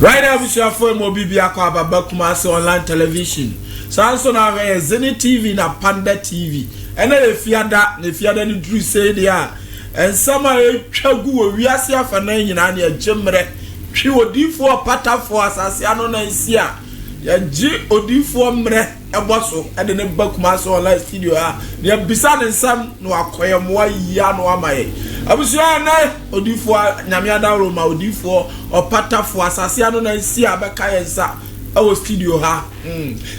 Right now, we shall for Mobibi Aquaba Bakumasi online television. Samson are Zenith TV na Panda TV. And then if you had any true say there, and some are Chagu, we are here for 9 and your Jemre. She would do for Pata for us as Yano Sia. Ya G Odi4 Mre Eboso and then Bakumasi online studio. They are beside and some no acquire more Yano Amae. Abusiana Odi4 Namiada Roma Odi4 or Pata for Asasiano na Sia Bakayensa our studio ha.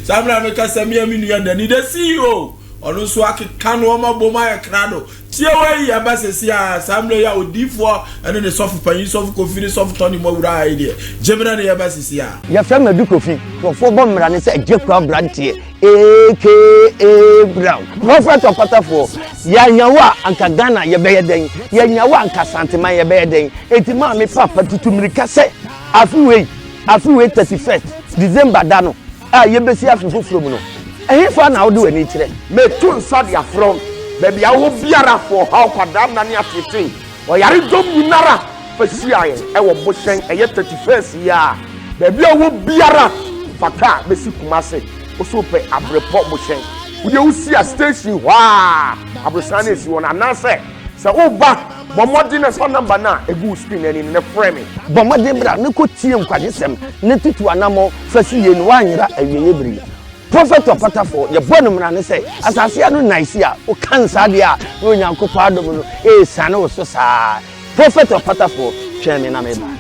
Samra meka semia minu ya ndani the CEO ono so akeka no ma boma ya krado tie wai ya basesi ya samra ya Odi4 ene ne sofu panyi sofu kofi sofu toni mo wura ide jemra ne ya basesi ya ya fema du kofi for bomra ne se ejekwa brantie aka Brown prophet of Patafo ya nyawa anka Ghana ye beye den ya nyawa anka Santema ye beye den etima me papa tutumrika se afiwe 31st December dano ye besi afifu from no ehfa na wo de wani kire me tun sad ya from baby ya wo biara for how kwadam na ne atete o yare dom nyinara fasia ye e wo boshen eye 31st ya baby ya wo biara faka besi kumase oso pe abrepo boshen ude usi a station wa abrosane si wona na se oba bomodi na so number na egu screen ani ne frame bomodi bra ne ko tie nkwadesem ne tutu anamo fasi ye no anyira awiye bri prophet of Patafo ye bonum na ne say asase anu nice a o kansa de a no nyankopɔ adom no sane wo so saa prophet of Patafo tweme na me ba.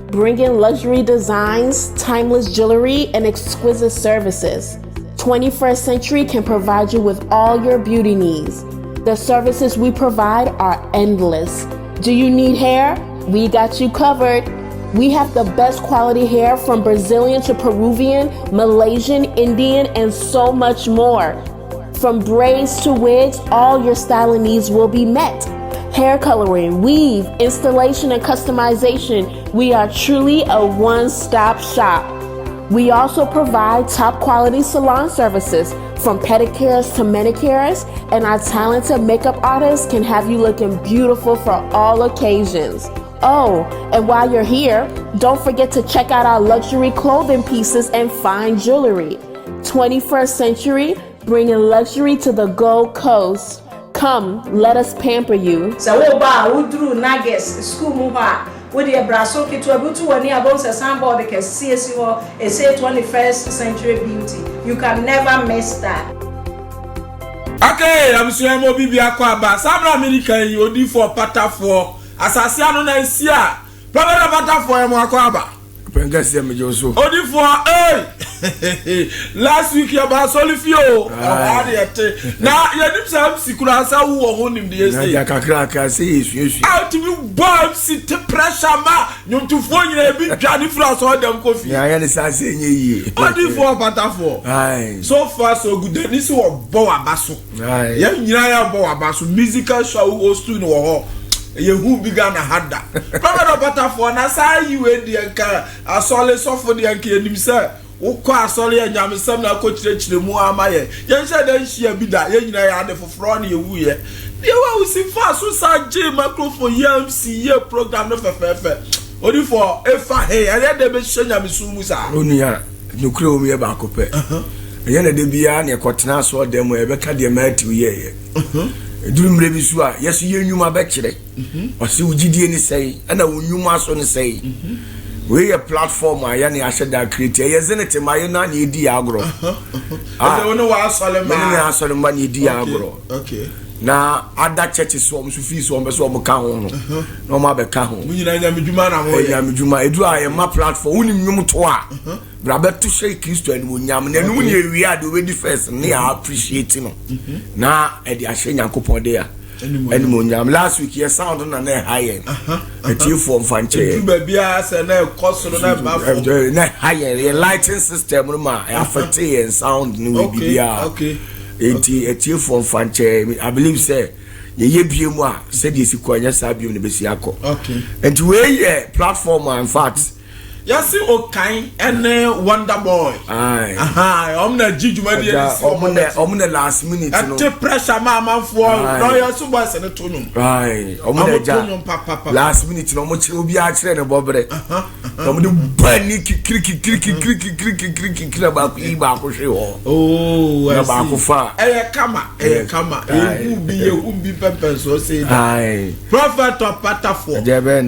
Bringing luxury designs, timeless jewelry, and exquisite services. 21st Century can provide you with all your beauty needs. The services we provide are endless. Do you need hair? We got you covered. We have the best quality hair from Brazilian to Peruvian, Malaysian, Indian, and so much more. From braids to wigs, all your styling needs will be met. Hair coloring, weave, installation, and customization. We are truly a one-stop shop. We also provide top quality salon services from pedicures to manicures, and our talented makeup artists can have you looking beautiful for all occasions. Oh, and while you're here, don't forget to check out our luxury clothing pieces and fine jewelry. 21st Century, bringing luxury to the Gold Coast. Come, let us pamper you. So, Udru Nagas, school muha. With the brasso kit to a butu when you have a sample that can see us a say 21st century beauty. You can never miss that. Okay, I'm sure Mobibi Aquaba. Samra America, Odi4 Patafo. Asasiano na isia. Prophet of Patafo Aquaba. Odi4, hey! Last week you about Solifio. Now, you didn't say Sikurasa who are holding the essay. How to be bomb, sit pressure, ma. You to phone a big Johnny Frost or them coffee. I understand saying ye. Odi4 Patafo. So far, so good. This was Boa Basso. Yeah, Boa Basso. Musical show was to know. You who began a had that. Prophet of Patafo, na say you and the anchor, a solid soft for the anchor himself. O kwa solid and Yamisam na coach the Muamaye. Yan said then she be that, yen I had for front you ye. You will see fast, so sad J microphone, YMC, program of a fair. Only for if I hey, I had the best Yamisumusa. Unia, no crow me about cope. Yana de Bian, a cotton sword them where Becca de Met ye. Dream Revisua, yes, you knew my battery. Or see what you say, and I will you must only say. We a platform, I said that create, yes, and it's my nanny diagro. I don't know why I saw money diagro. Okay. Now, other churches swarms to feast on the swamp count. No matter count. We I am my platform, only Mutua. Brother to say Christian when Yam and we are the way the first and they are appreciating. Now, at the Ashen coupon there. And last week, your sound on a high end. A two form fan chair. Baby, I said, no cost on a higher lighting system. I have and sound new. Okay. A two form fan chair. I believe, sir. Ye be moi, said you see quite a sabium the Bessiaco. Okay. And to a platform, in fact. Yasi Okai and Wonder Boy. Aye. Aha, omna jijuma dia. Omna last minute no. Ate pressure mama for Royal Subas and Tunum. Aye. Omna papa. Last minute no much obi a kire ne bobre. Omna bani kriki ba ku iba ko hwe ho. Oh, na ba ko fa. Kama. Ehu bi pepper so say that. Aye. Prophet of Patafo.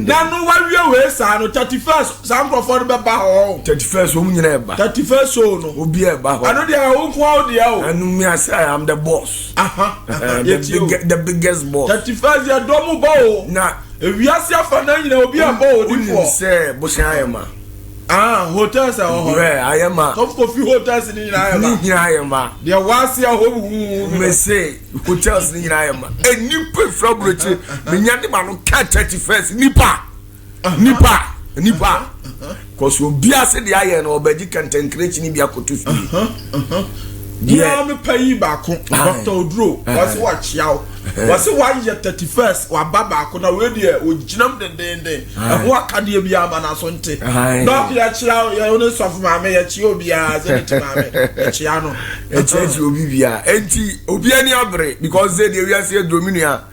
Na no wa we sa no 31st some prophet be ba ho. 31st wo nyina eba. 31st so no. Obi eba ho. Ano dia wo kwa dia o. Anu me say I am the boss. The biggest boss. 31st ya domu ba o. Na ewiase afa na nyina obi aba o di fo. Say Boshan Ayema. Hotels are all. Ayema. Top coffee hotels in Ayema. There was a home. Me say hotels in Ayema. A new pay from British. Minyani manu catch 31st. Nipa. Cause you be as the iron or Beji can create in Ibia Kotu. Yeah, me pay back. Dr. Odro was watch yaw. Was it 1 year 31st or Baba could have read here with Jinam the day and what can you be a man as on tape? Not yet, your owners of my mayor Chiobia, Chiano, a church will be via Enti Obiani Abre because they are say Dominia.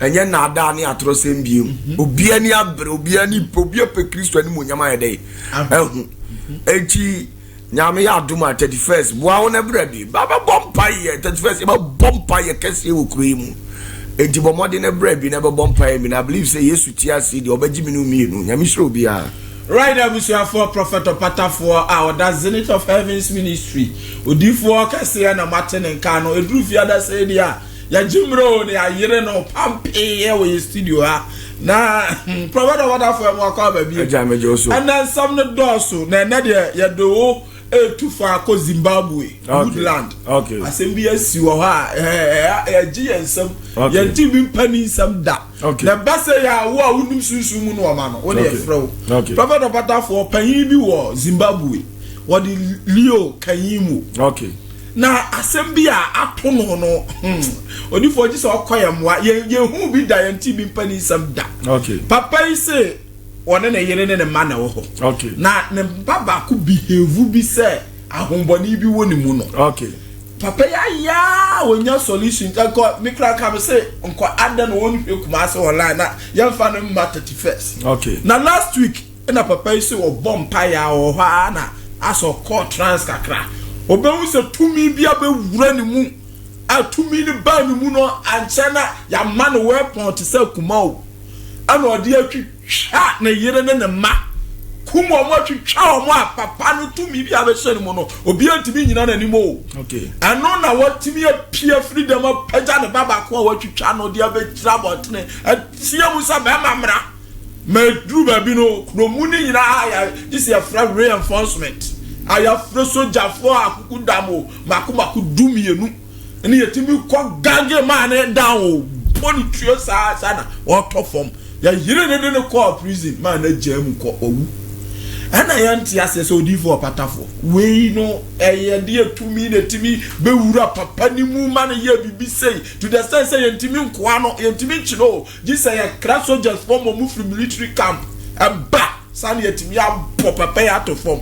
And yet now down here to same view. Obiani Abre, Obiani, Pobia per Christo and Munyama day. Enti Nyame ya duma 31st. Bwa ona brebi. Baba bompaye 31st. Ba bompaye kese wo kremu. Enti bomode na brebi na ba bompaye mi na believe say Yesu ti ase de obaji mi no mienu. Nyame hiro bia. Right now we see for Prophet Patafo our that Zenith of Heavens ministry. Odifo kese na Martin nka no edru fi ada say dia. Ya jimro ne ayere no pampe ye we studio ha. Na Prophet Patafo mo akọ ba bi. Eja meje oso. And then some no doso na de ya do too far ko Zimbabwe, Woodland. Okay. Assembly si wo ha GSM. Yanti bi pani sam da. Okay. Na base ya wo a wunum sunsun mu no o ma no. Wo dey frɛ. Okay. Prophet of Patafo panyin bi wo Zimbabwe. Wo di Leo Kanyimu. Okay. Na assembly a atono no. Odifo ji so okoyamwa ye hu bi da yanti bi pani sam da. Okay. Papa yi say one na yere ne ma na wo ho. Okay. Na ne baba ku behave bi say ahomboni bi woni mu no. Okay. Papa ya wonya solution ko me kra ka me say nko ada no woni hwekuma say online na yemfa no ma 31st. Okay. Na last week na papa say wo bompa ya wo ha na aso call trans kakra. Obehu say tumi bi abewura ne mu a tumi ne ba ne mu no anche na ya man weapon to say kuma o. Ana odi atwi ha na yere ne ma kuma mo twitwa mo a papa no tumi bi abehye ne mo no obi antimi nyina na nimo o. Okay. Ano na watimi apia freedom apaja ne baba ko a watwitwa no de abetira botene atia mu sa ba mamra medru ba bi no kromu ni nyina aya this is a reinforcement aya fro soldier for akuku damo makumaku dumienu ene yetimi ko gange man down bonu trio sa na water form ya yire ne ko prison man na jam ko owu ana yanti ase so di for Patafo we no eye de atumi na timi be wura papa ni mu man ye bibi say to the sense say yentimi nkoa no yentimi chiro ji say ya crash soldiers form mu from military camp and back san yetimi abo papa ya to form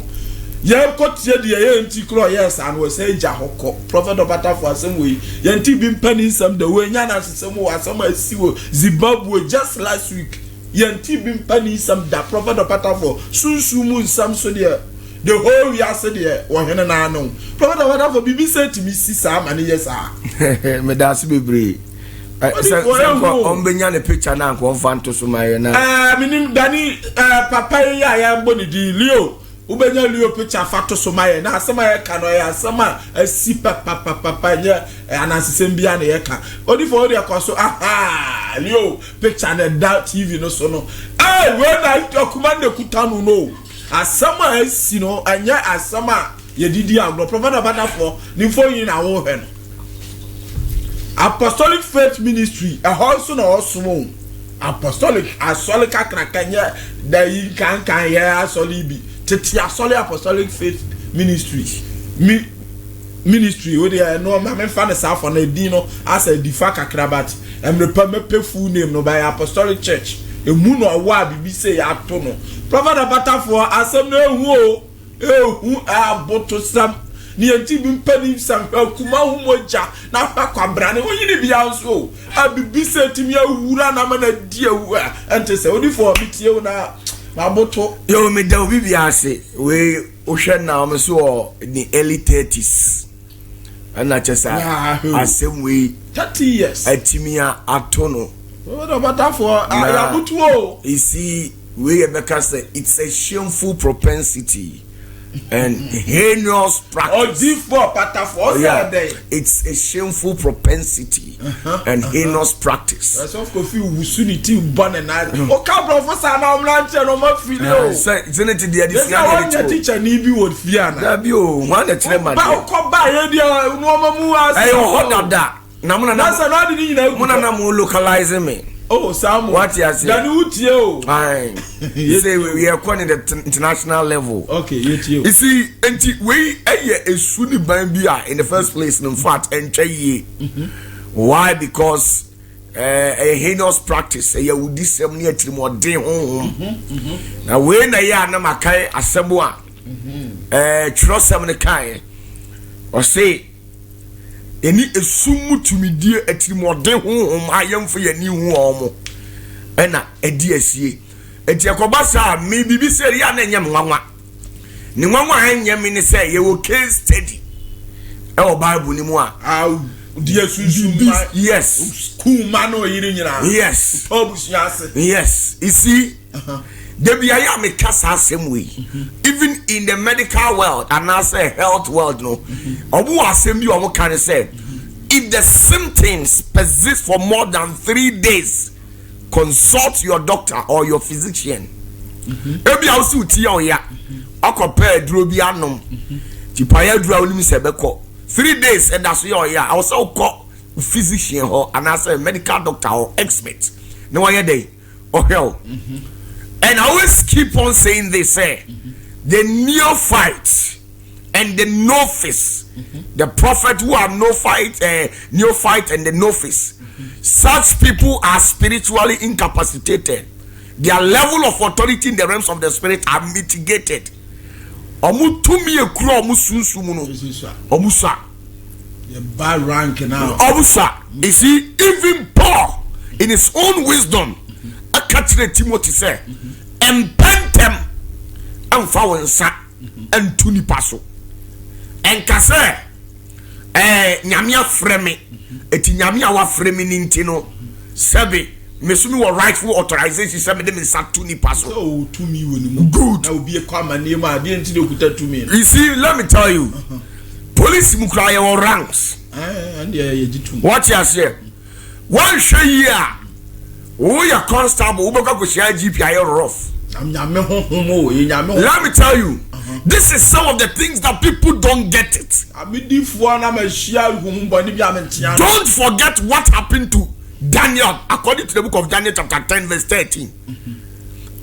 ye kotie de ye enti kro yes and we say ja hokko Prophet Patafo asem we yenti bi mpani sam the we nya na asem we asem asiwo Zimbabwe just last week yenti bi mpani sam da Prophet Patafo sunsumu sam so de the whole year said de wo hene na no Prophet Patafo bibi say timi sisa ma ne yes ah me da se bebre ombenya ne picture na nko fanto so ma ye na minim dani papa ya mboni di Leo ubenya Leo picture fato so maye na asema ye ka no ye asema asi papa nye anasisem bia na ye ka odifo odi akoso Leo picture na da TV no so no when I command the kutanu no asema asi no anya asema ye didi agro Prophet Patafo ni fo yin na wo he no Apostolic Faith Ministry also na osomo apostolic asolika krakanya da yin kan ya asolibi Tetia Solid Apostolic Faith Ministry ministry we dey no ma me fa na south on edin no as a difa kakrabat em repa me pe full name no by Apostolic Church emu no wa bibi say ato no prophet Abatafo asem na ehu aboto sam ni enti bi mpani sam kuma humoja na kwabra ne oyini bia so abibi say timi awura na mana di awu ente say odi for bitie na aboto yo me da obi bia ase we ohwe na o so the early 30s ana chesa asem we 30 years atimia atono prophet Abatafo ayabutu o you see we Rebecca say it's a shameful propensity and heinous practice. It's a shameful propensity and heinous practice. Localizing me. Oh, Sam, what you say? Aye. You say we are calling the international level. Okay, you see, we a Sunni Bambia in the first place, in fact, and why? Because a heinous practice, a would disseminate more day home. Now, when I am Namakai Assemble, trust some the kind, or say, eni esumu tumidie etimode honhom ayemfo ye ni hu omo ena edi asie enti ekobasa me bibi se ya na nyem nwanwa ni nwanwa anyem ni se ye wo case study e o bible ni mu a di asunsun yes school man o yiri nyina yes obusu ase yes you see there be I am a kasa same way even in the medical world and I say health world no obu asem bi omo kan say if the symptoms persist for more than 3 days consult your doctor or your physician ebi awusi uti ya oya akopa duro bi anom ti paya duro onim se beko 3 days and that's your ya I say ko physician or and I say medical doctor or expert no one day or hell. And I always keep on saying this, the neophyte and the novice, the prophet who are neophyte and the novice, such people are spiritually incapacitated. Their level of authority in the realms of the spirit are mitigated. Omusa. The bad rank now. Omusa. You see, even Paul, in his own wisdom, Timothy say, empentem amfa wonsa antuni paso enkase nyame afreme eti nyame awa freme ni ntino sebe mesumi wo rightful authorization sebe de mensa tuni paso so tumi woni mu good na obi e kwa mane ma de ntino kuta tumi. You see, let me tell you, police mu kra your ranks and ye jitu what you say one share here. Oh, your constable, let me tell you, this is some of the things that people don't get it. Don't forget what happened to Daniel, according to the book of Daniel, chapter 10, verse 13.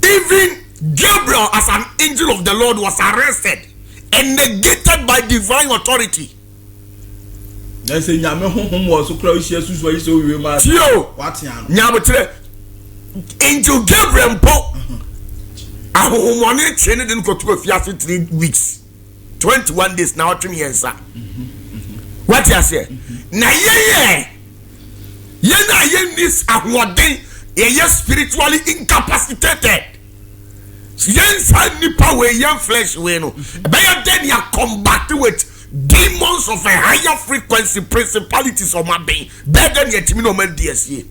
Even Gabriel, as an angel of the Lord, was arrested and negated by divine authority. Angel Gabriel po ahomone chene den kotu afiase 3 weeks 21 days now 3 years what you say na ye this ahoden ye spiritually incapacitated yensa nipa we yan flesh we no be ya then you combat with demons of a higher frequency principalities of my being better than yetimi no man DSA.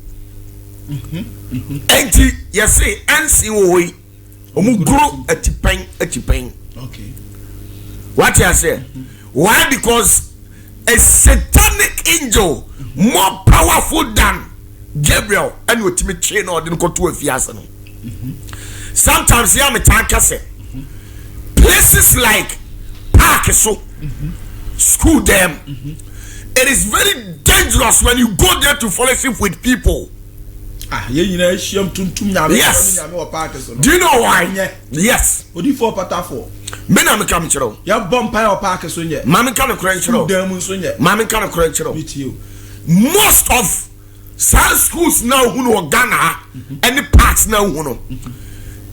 Enti yes say ansi wo omu grow atipen. Okay. What you say? Why? Because a satanic angel more powerful than Gabriel and what me chain or didn't go to a fiasa. Sometimes here me tanka say places like park so school them. It is very dangerous when you go there to fellowship with people. Yes. Do you know why? Yes. What do you for Patafo? Men am come chiro. Ya bumpire or park so yet. Mammy can correct chiro. Demon so yet. Mammy can correct chiro. With you. Most of some schools now who know Ghana any parts now who know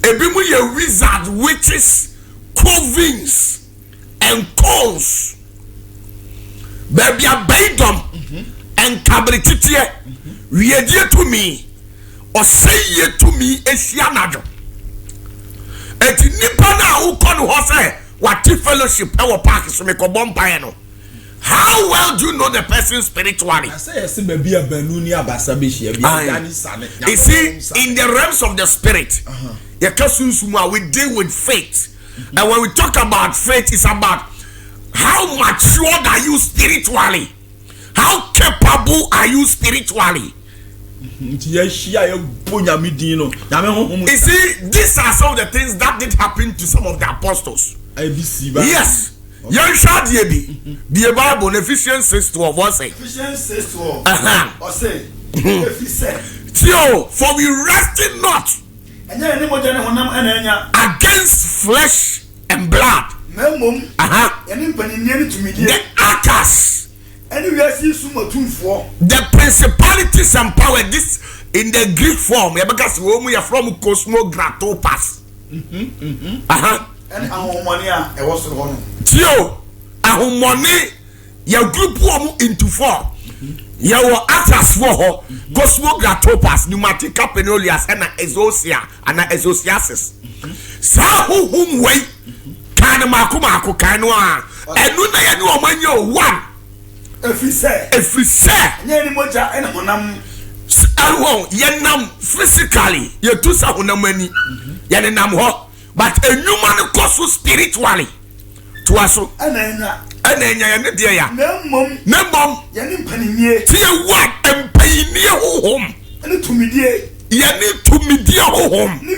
ebi mu ye wizard witches covens and calls baby abaidom and kabrititiye wiye to me or say ye to me esianado eti nipa na wo kon ho say what fellowship e park so me ko bompa no. How well do you know the person spiritually? I say yes, maybe a benuni abasa bishi. You see, in the realms of the spirit, we deal with faith, and when we talk about faith, it's about how matured are you spiritually, how capable are you spiritually. You see, these are some of the things that did happen to some of the apostles. Yes. Yan shad ye bi the Bible Ephesians 6:12 what say Ephesians 6:12 or say Tio, for we wrestle not against flesh and blood. The actors, the principalities and power. This in the Greek form because we are from Cosmogratos. And ahomonia e was so Tio, ahomoni ya group one into four. Ya wo atlas for Cosmogratos, pneumatica penolias and exosia and exosiasis. Sa whom way can makumako kanwa and no na no manyo one. If we say nyani moja and honam yenam physically ye tu sa honamani yenam ho. But a human goes spiritually to us. And then you dear ya. Nembom, Tia what and pay near home. And to me, dear, you need to me dear home. You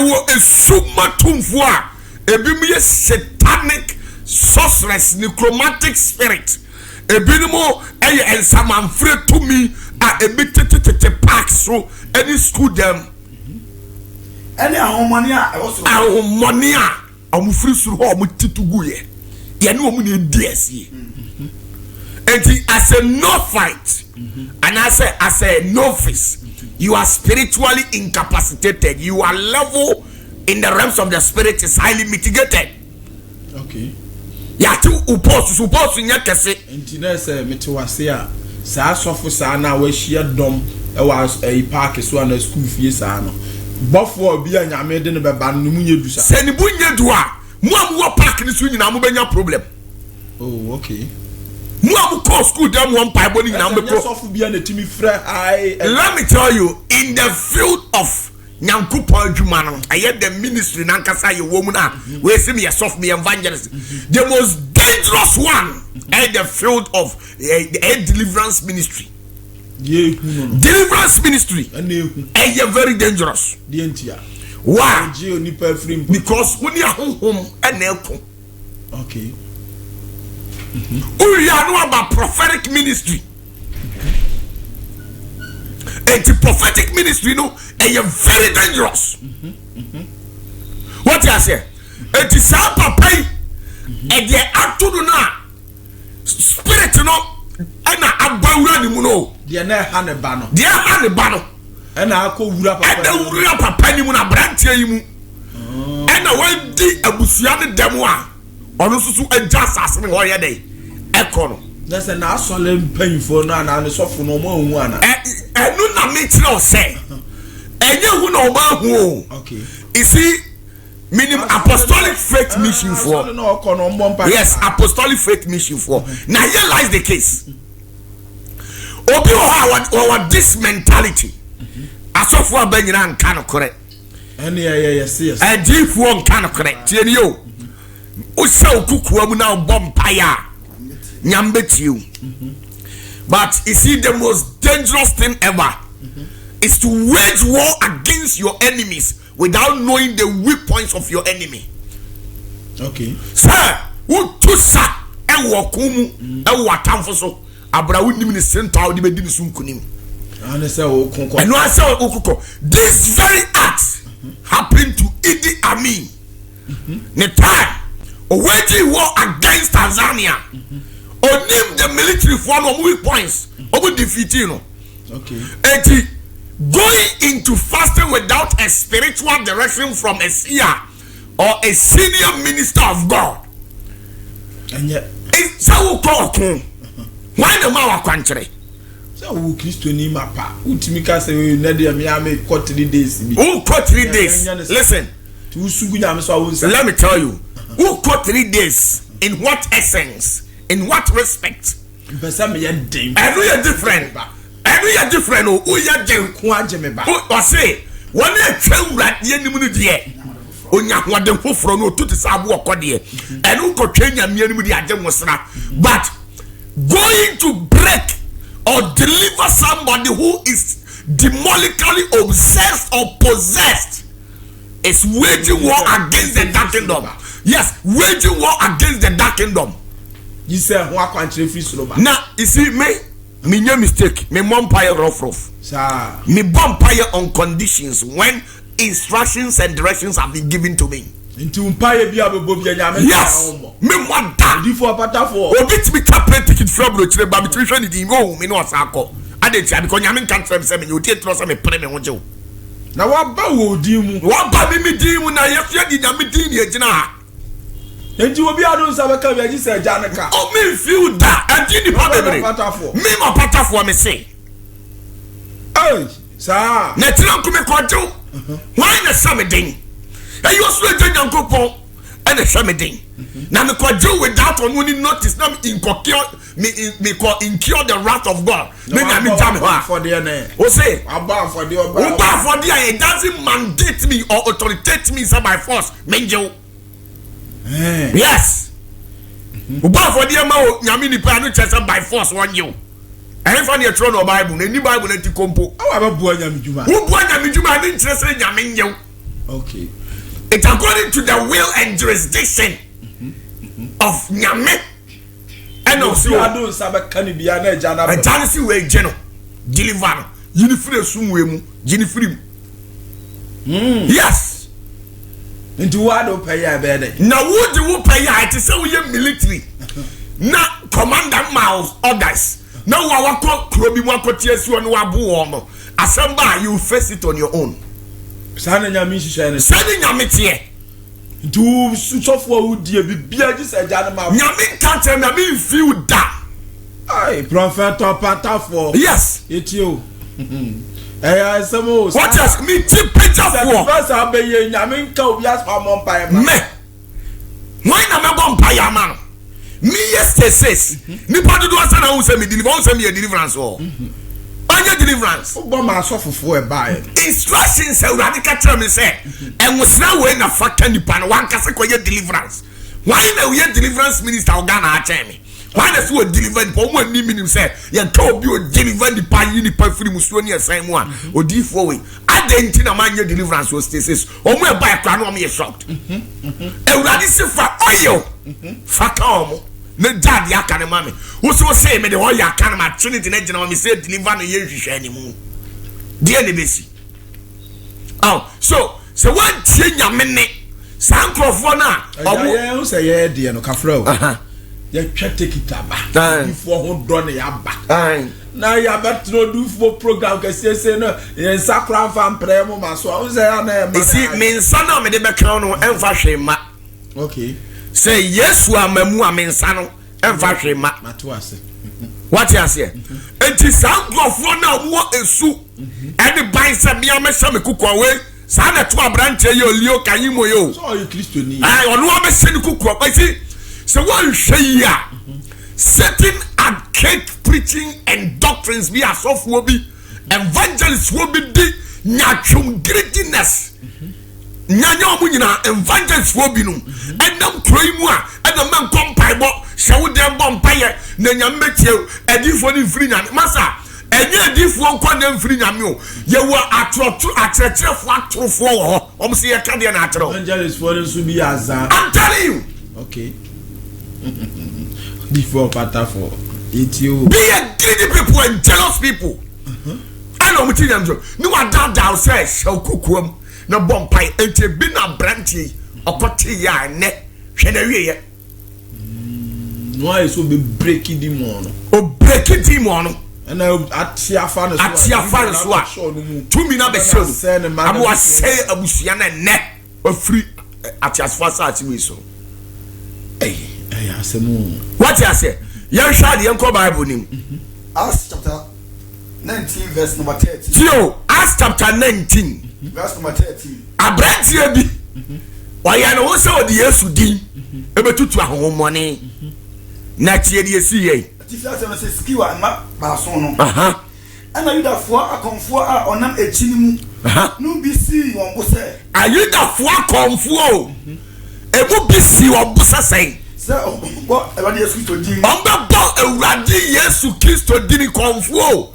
were a summa tumfua, a bimia satanic sorceress, necromantic spirit, a binimo, and some afraid to me are emitted to pack through any school them. Any ahomonia free through home to go ye. You know me DSC. And as a no fight, and as a novice, you are spiritually incapacitated. You are level in the realms of the spirit is highly mitigated. Okay. Ya tu supposed nya kese. Entina say metiwase a saa sofo saa na wa hia dom e wa e park so na school fie saa no. Before be a nyame de ne beba no munye du sa. Se ne bunye du a, mo am park ni so nyina mo benya problem. Oh, okay. Mo am call school dem one pipe ni nyina mo pro. So be na timi frɛ high. Let me tell you, in the field of Nyankopɔn adwuma no, I the ministry na nkasa ye wo mu na, we say me soft me evangelist. The most dangerous one in the field of the deliverance ministry. Deliverance ministry and very dangerous. Why? Because when you are home and okay. We are know about prophetic ministry. And the prophetic ministry, you know, and very dangerous. What you say? It is our papa and the actual spirit, you know. Ana abawura ni mu no de na ha ne ba no ana akowura papa ni mu na brantie yi mu ana wadi abusua ne demo a ono susu agya asase ne ho ye dey ekono na se na asole mpanfo no ana ne sofo no mo hu ana enu na me tire o se enye hu na o ba hu okay you see minimum apostolic faith mission for yes apostolic faith mission for now here lies the case obi our this mentality asofo abanyina nka no correct ene yes adifu nka no correct tie ni o usa okukua mu na obompa ya nyambetiu but you see the most dangerous thing ever is to wage war against your enemies without knowing the weak points of your enemy. Okay. Sir, who to sa e wo kumu e watamfo so abra woni mi center odi be di sun kunim. And say o konko. And no say o konko. This very act happened to Idi Amin. Ne time o waging war against Tanzania. onim the military for no weak points obu defeat no okay enti going into fasting without a spiritual direction from a seer or a senior minister of God and yet it's how talk why the ma wa kwankyere so who Christo ni mapa utimika say na dey me am ko 3 days bi who got 3 days listen to sugu nyame so won say let me tell you who got 3 days in what essence in what respect person me den every different who ya den ko ageme ba o say one e twawura de anim no de onya hoden foforo no tuti sabo okode enu ko twanya me anim de agem wosra but going to break or deliver somebody who is demonically obsessed or possessed is waging war against the dark kingdom. Yes, waging war against the dark kingdom. You say who akwantre free sloba. Now, you see me no mistake. Me vampire rough. Sir. Me vampire on conditions when instructions and directions have been given to me. Into umpire bi abebo bi nyame. Yes. Me wada. Di for patafo. Obi ti me captain ticket from bro ba me tiri hwe ni di mo me no asako. Ade tia because nyame kan tell me say me you tie tro say me pre me ho je. Na wa ba wo di mu. Wa ba mi di mu na ye fie di nyame di ni agina ha. Enti obi adon sa be ka bi agi say ja nka. O me feel that agi ni pa bebre. Me ma patafo me say. Hey, sa. Na tira nko me kojo. Why na sa me den? E yo so agya nyankopon e na hwe me den. Na me kojo without on any notice na me incur the wrath of God. Me na me jam ho. For there na. O say, aba for there oba. Oba for there it doesn't mandate me or authoritate me by force. Menjo. Yes. Oba for there ma o nyame ni pa no chese by force won you. And for the throne of Bible, any Bible na ti kompo. Awa ba bua nyame juma. Wo bua nyame juma na nkyere se nyame nyew. Okay. It's according to the will and jurisdiction of nyame. And also adon sa be kan bia na agya na. Agya si we gye no. Deliver no. Yini free sumwe mu. Yini free. Yes. Into what do pay ya be dey. Na wo di wo pay ya it say we military. Na commander mouth orders. Na wa wakọ krobi mu akotie si onu abu wo no. Asamba you face it on your own. Sana nyame hihye ne. Sani nyame tie. Do sufo wo die bibia ji se agya na ma. Nyame ka tell me me feel that. Ai prophet patafo. Yes. Etio. Eh asemo. What else me ti picture for? First abeye nyame nka obi asfa mo mpa ma. Me. Why na me go mpa ya man? Me yes. Me padu do asa na wo say me deliverance o. Onye deliverance. Obo ma asofofo e bae. Instructions e urade ka tell me say enwosra we na faka nipa no wan kase koye deliverance. Why na we deliverance minister Ghana a tell me? Why na so deliver nipa mo ani minim say ye ka obi o deliver nipa yi nipa free musuo ne asan mu a odifo we. Adenti na manye deliverance o stasis. Omo e bae kra no omo ye shocked. Urade se fa oil. Faka omo. Ne dad ya kan mame wo so say me de ho ya kan ma trinity na gina me say deliver no ye hwehwe animu de ne besi so one tie nyame ne sankrofo na omo say ye de no kafra o ye twete kitaba ifo ho do ne ya ba na ya betro do for program ke say no ye sakra fa mpre mo ma so o say ya na e see me nsa na me de be kan no emfa hwe ma okay. Say yes wa mamu amensa no emfa hwe ma mato ase what you say enti sankrofo na wo esu ene ban se me amehye me kuko we sa na to abrante ye olio kanyimo yo so you Christo ni ai ono amehye ni kuko ba si se won hwe ya setting and cake preaching and doctrines be asofo bi evangelists wo bi di nyatwum greediness nyanya omu nyina evangelists wo bi no enam kroimu a enam nkompai bo hyewo dem bo mpaye na nyame tie edifo ni mfiri nyame masa enye edifo nkwa na mfiri nyame o ye wo atrotu atretrefo atrofo wo om se ye ka de na atro evangelists for them should be azan. I'm telling you okay. Before patafo etio be a greedy people and jealous people I know what you do no wa dada say shall kukuam na bompai ente bi na branti okote ya ne hwe na wie ye no I so be breaking demon o breaking demon and atia fa no so a tumi na be show am wa say abusua na ne ofri atiasfa sa ati we so asemu what you say yan sha de enko bible nim Acts chapter 19 verse number 30 tio Acts chapter 19 verse number 30 abrantie bi oya no so de Yesu din ebetutu ahomone na tie de esi ye tifia se no se skiwa ma ba so no ana yudafo akonfo a onam echini mu no bi si won bo se ayudafo akonfo ebu bi si won bo se se bo Ewurade Yesu Kristo din ombe bo Ewurade Yesu Kristo din konfo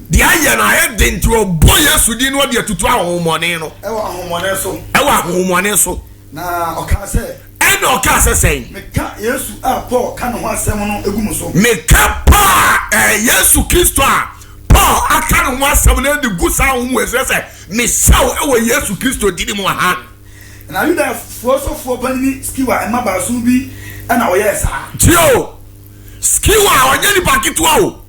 di aye na aye din to bo Yesu din no de tutu ahomone no ewa ahomone so na oka se eno oka se sen meka Yesu a Paul ka no ho asem no egum so meka pa Yesu Kristo a Paul aka no ho asem no de gusa ho se me saw ewa Yesu Kristo din mu ha na yuda fo panini skiwa ema ba so bi ana oyesa tio skiwa onye ni pakitwa o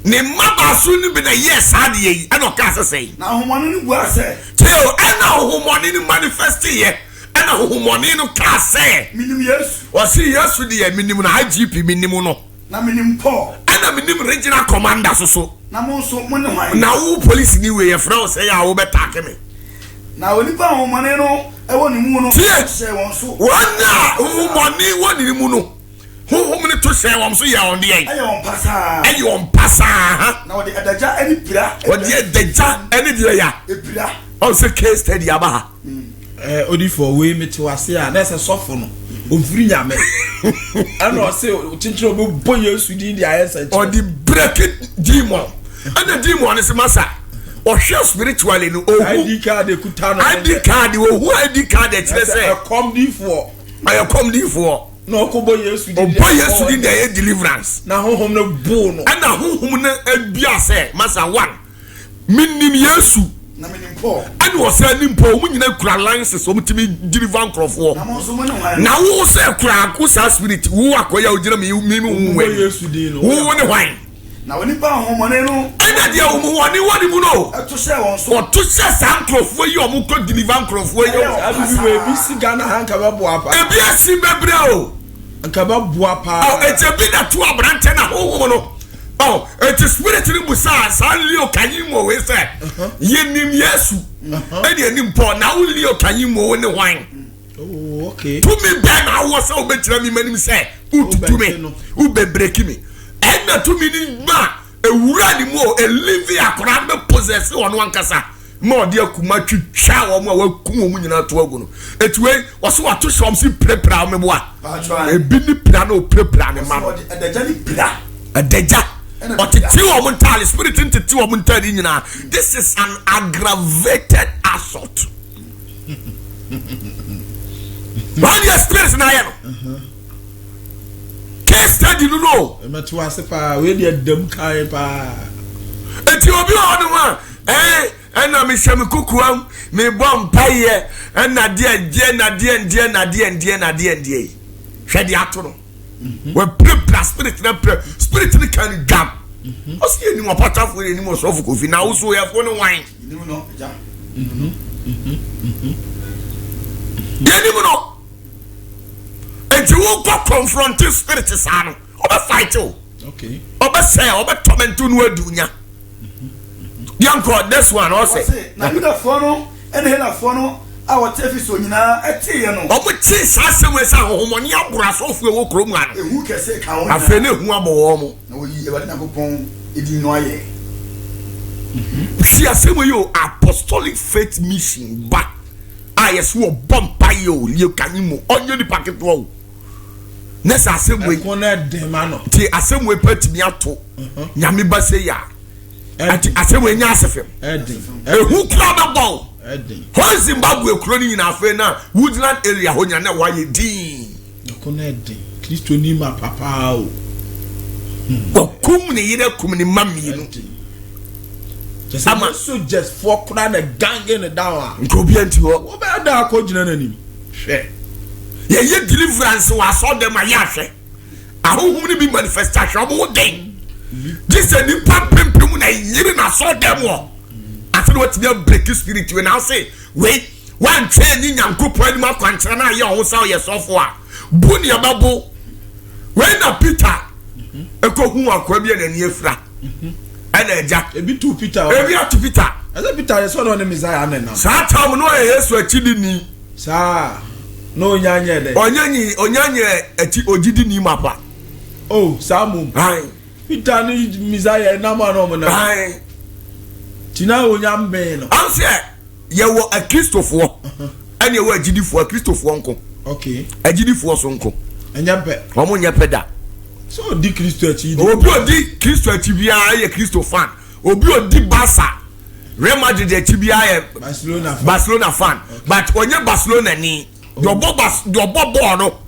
ne maba so ni bi na yes ade yi ana oka se sen na homoni ni bua se tio ana homoni ni manifest ye ana homoni no ka se minim Yesu o si Yesu de minim na IGP minim no na minim Paul ana minim regional commander so na mo so mo ne hwan na wo police ni we ye fra o say ya wo betake me na onipa homoni no ewo ni mu no se won so wana homoni woni mu no homoni to se won so ya on de ayi on pasa na odi adaja eni pira odi adaja eni dire ya epira on se case study aba odi for we me to ase a na se sofo no ofiri nyame ana o se chinchiro bo Yesu din dia yesa odi break demon ana demon se masa o hwe spiritually no ohu ID card ekutano ID card ohu ID card e kire se come D4 I come D4 no ko bo Yesu din dia Yesu din dia deliverance na honhom no bo no ana honhom na abia se masa 1 minim Yesu na minim Paul ani wo se nim Paul mu nyina kura lances o mutimi deliver crofo na mo so mo ne hwan na wo se kura ko sa spirit wo akoya ogira me wo Yesu din no wo ne hwan na onipa homoni no ana dia wo mu woni mu no eto se won so o to se sa crofo yi o mu ko deliver crofo yi abi we bi siga na hanka ba bo apa ebi asi bebre o anka ba bo apa o etebi na to abrante na ho no oh it is spirit ni busa sa leo kanyimo we say yenim Yesu eni enim Paul na wo leo kanyimo ne hwan oh okay to me ben na wo say obetira mi manim say ututu me u be break me na to me ni ma ewura ni mo e live akora be possess won wankasa ma odi akuma twitwa wo mo wakum wo nyina to agu no etuwe wo so wato shom si prepra me boa ebi ni pra na o prepra ne ma adaja ni pira adaja otiti wo mentally spirit entity wo mentally nyina this is an aggravated assault what your spirit na ya no case study no me to ase pa we dey dam kai pa eti obi o no ma ena me hye me kukuam me bom paye ena die hwe de ato no we prepare spirit na prepare spirit ni kan gam o si eni mo patafo eni mo so fuko fi na wo so ya fo no wan ni no ja eni mo no enti wo go confront spirit sa no o be fight o okay o be say o be torment no adunya yanko this one o say na yuda fo no ene hela fo no a wo tefi so nyina etiye no o mo chi sa semwe sa homoni abura so fu e wo krom ano ehu kese ka wo afa ne hu abowo mo na wo yi Ewurade Nakopon edi no aye si asemwe yo apostolic faith mission ba yes wo bompa yo lie kanimo onye di paketo o na sa asemwe ko na de ma no ti asemwe patimi ato nyame ba se ya ati asemwe nya asefem ehu kra ba bon ho Zimbabwe kro ni nyina afa na Woodland area ho nya na waye din ko na de Kristo ni ma papa o kum ni yire kum ni mami no ama so just for kra na gang in down nko bi anti ho wo be da ko gina nanim hwe ye deliverance wa so dem aye ahwe ahohom ni bi manifestation mo den this a nipa pempem na yiri na so dem wo after what dey break spirit we now say wait one train ni nyankopon ani ma kwankyere na ye ho sa ye sofo a bu ni ababo when na Peter ekohu akwa bi na ni efra ana eja ebi tu Peter asa Peter so no Messiah na sa tam no Yesu achidi ni sa no nyanye de onyanye ati ogidi ni mapa oh samum hai Peter ni Messiah na ma no mo na hai tina onyambe no am say ye wo a Christopher and ye wo agidi fo a Christopher nko okay agidi fo so nko enyape omo nyape da so di Christo achi obi odi Christo achi bia ye Christo fan obi odi Barca Real Madrid achi bia ye Barcelona fan but onye Barcelona ni do bobo no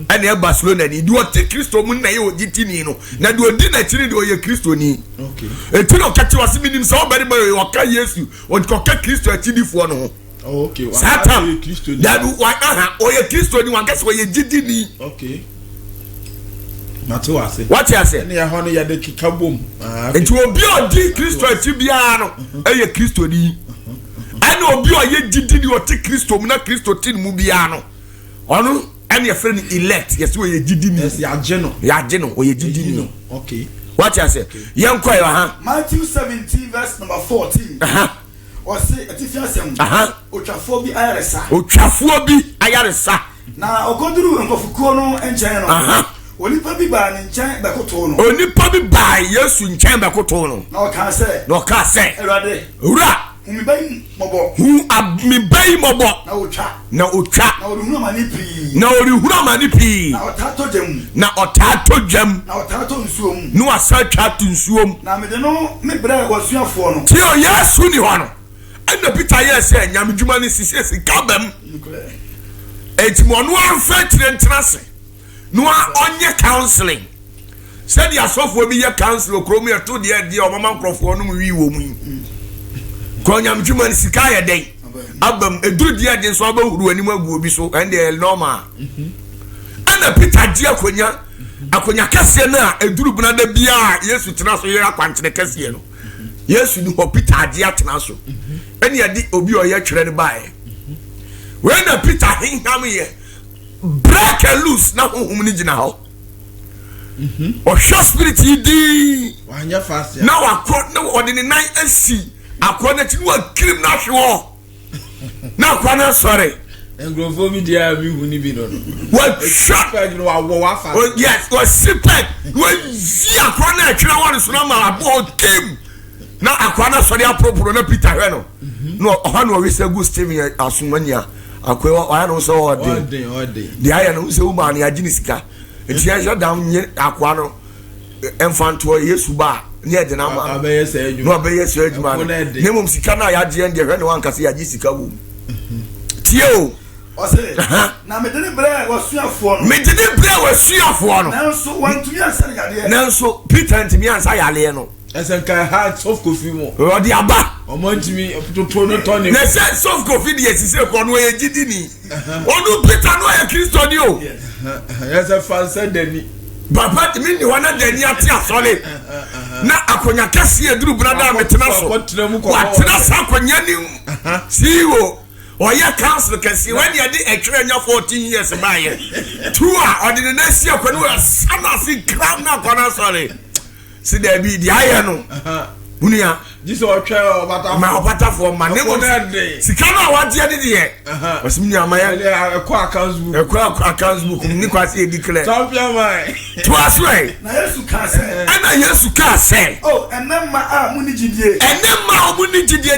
and ye Barcelona ni do oti Christo mu na ye ogiti ni no na do odi na chiri do ye Christo ni okay etino kati wasi minim so bari ba yo ka Yesu o ko ka Christo achi di fo no oh okay Satan Christo ni that o ye Christo ni wan kase o ye gidi ni okay Matu ase. What you say? Ni ya hono ya de kikabom. Enti obi odi Kristo ati bia no, eye Kristo ni. Ana obi oye gidi ni oti Kristo mu na Kristo tin mu bia no. Ono ene ye friend elect, yes we ye gidi ni. Yes ya je no. Ya je no, oye gidi ni. Okay. What you say? Yen kwa yo ha. Matthew 17 verse number 14. O say etifia sem. Otwafo bi ayaresa. Otwafo bi ayaresa. Na ogoduru nkofukuo no enchen no. Onipa bi ba ne nchen be koto no. Onipa bi ba Yesu nchen be koto no. Na o ka say. Erade. Ura. Umi bai mobo. Hu mi bai mobo. Na otwa. Na orihura mani pi. Na orihura mani pi. Na otato jam. Na otato jam. Na otato nsuom. No asatwa to nsuom. Na me de no me bra wasuafo no. Ti o Yesu ni ho no. Ana Peter yes say nyamedwuma ni sisi kabam. Etimo no anfa trentrase. No onye counseling. Said the asofo bi ye counsel okromu ye to de o mama nkrofo no mu wi wo mu. Ko nyamedwuma ni sika ye den. Abam eduru de so abahuru anim agu obi so and the normal. Ana Peter di akonya kase na eduru buna da bia Yesu tena so ye akwankyene kase no. Yesu ni ho Peter di atena so. Ene ye di obi o ye twere ne bae. When the Peter hinham ye break and loose na honhom ni gina ho. O show spirit di wanya fast na wakọ na odini nan asi akọ na ti wa krim na hwe na akọ na sorry engrofo mi dia mi hu ni bi no what shot no wa fast oh yes was sipet when zi akọ na twere wa so na ma abo kim na akọ na sorry apropro na Peter hwe no no ho na we say go Steven asumania akọ wa no so ode the aya no say woman ya ginisika etia ja down nye akwa no emfanto Yesu ba ne de na ma abeye se adwuma no abeye se adwuma ne mum sika na ya de hwe ne wankase ya gi sika wo tio o se na me de ne bra wasuafo no nanso wantu ya sare yade nanso Peter ntimi ansa yale no esenka heart of coffee mo odi aba omontimi to no toni ne se soft coffee de sise ko no ye gidi ni onu Peter no ye Kristo ni o yes a fancy deni Papa mi ni wana deni ati asole na akonya kase eduru brada metena so watena sa akonya ni siwo oya council kase when you dey ekre nya 14 years baye tua odi na si akwani wa sana si kram na kwana sorry si there be the iron unia this o twa obata ma obata for ma ne mo sika na wade de de wasimni amaya ekwa accounts book ni kwase e declare champion mai to aswe na Yesu ka say ana Yesu ka say oh enema munijidie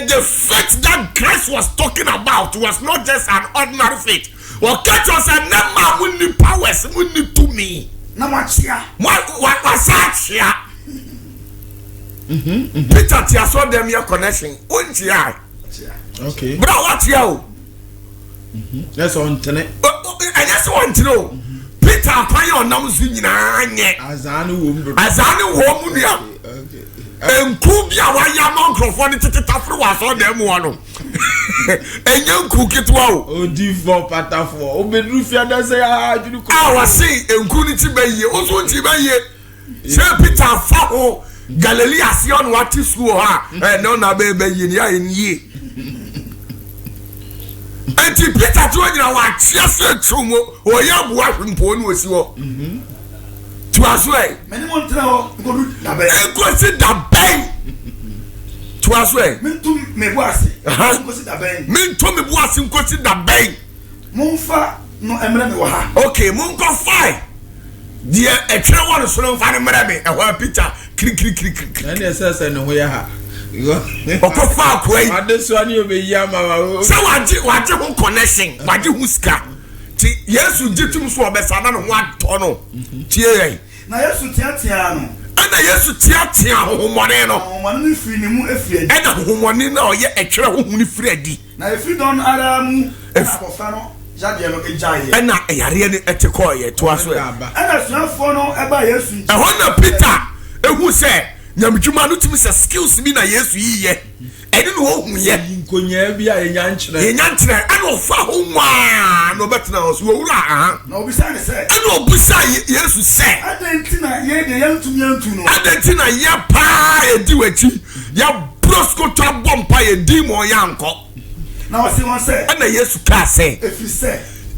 the faith that Christ was talking about was not just an ordinary faith or catch us enema muni powers muni to me na mwachia wasachia Peter tia so dem your connection untia okay bro what you that's on tene and that's one to know Peter pan your nam su nyina anye azanu wo mu nua enku bia wa ya microphone titita fro wa so dem wo no enye nku kitwa o odi for patafo obedru fiada say aduru ko ah wa say enku ni ti baye o so ti baye se Peter fa ho Galilee ase on what school ha no na baye ni ya enye anti Peter to nyina wa tia se tumo o ya bua hwempo ni osi wo to aswe meni mo ntra ho ko du da be ko si da ben to aswe mentum me boase ko si da ben mentum me boase ko si da ben monfa no emre me wo ha okay mon ko fine die etwe won so no fa ne mra me e ho Peter kri na ne sese ne ho ya ha oko fa kwai adeso ani obeyi ama so waje ho connection waje ho ska ti Yesu jitum so obesa na no ho ato no tie na Yesu tia no ana Yesu tia hohomone no hohomone firi ni mu efiri ana hohomone na oye etwere hohomone firi adi na efiri don ara mu akofa no jade no ejaye ana yare ne etekoye to aso ana suafo no eba Yesu ehon na Peter ehu se nyamdwuma no timi se skills bi na Yesu yiye ene no ohun ye nkonya bi a yenya nkyere ana ofa honwa no betena so owura aha na obisa ne se ana obisa Yesu se adentina ye de yantum no adentina ya pa edi wachi ya brosko to bompa ye dimo yanko na wase won se ana Yesu ka se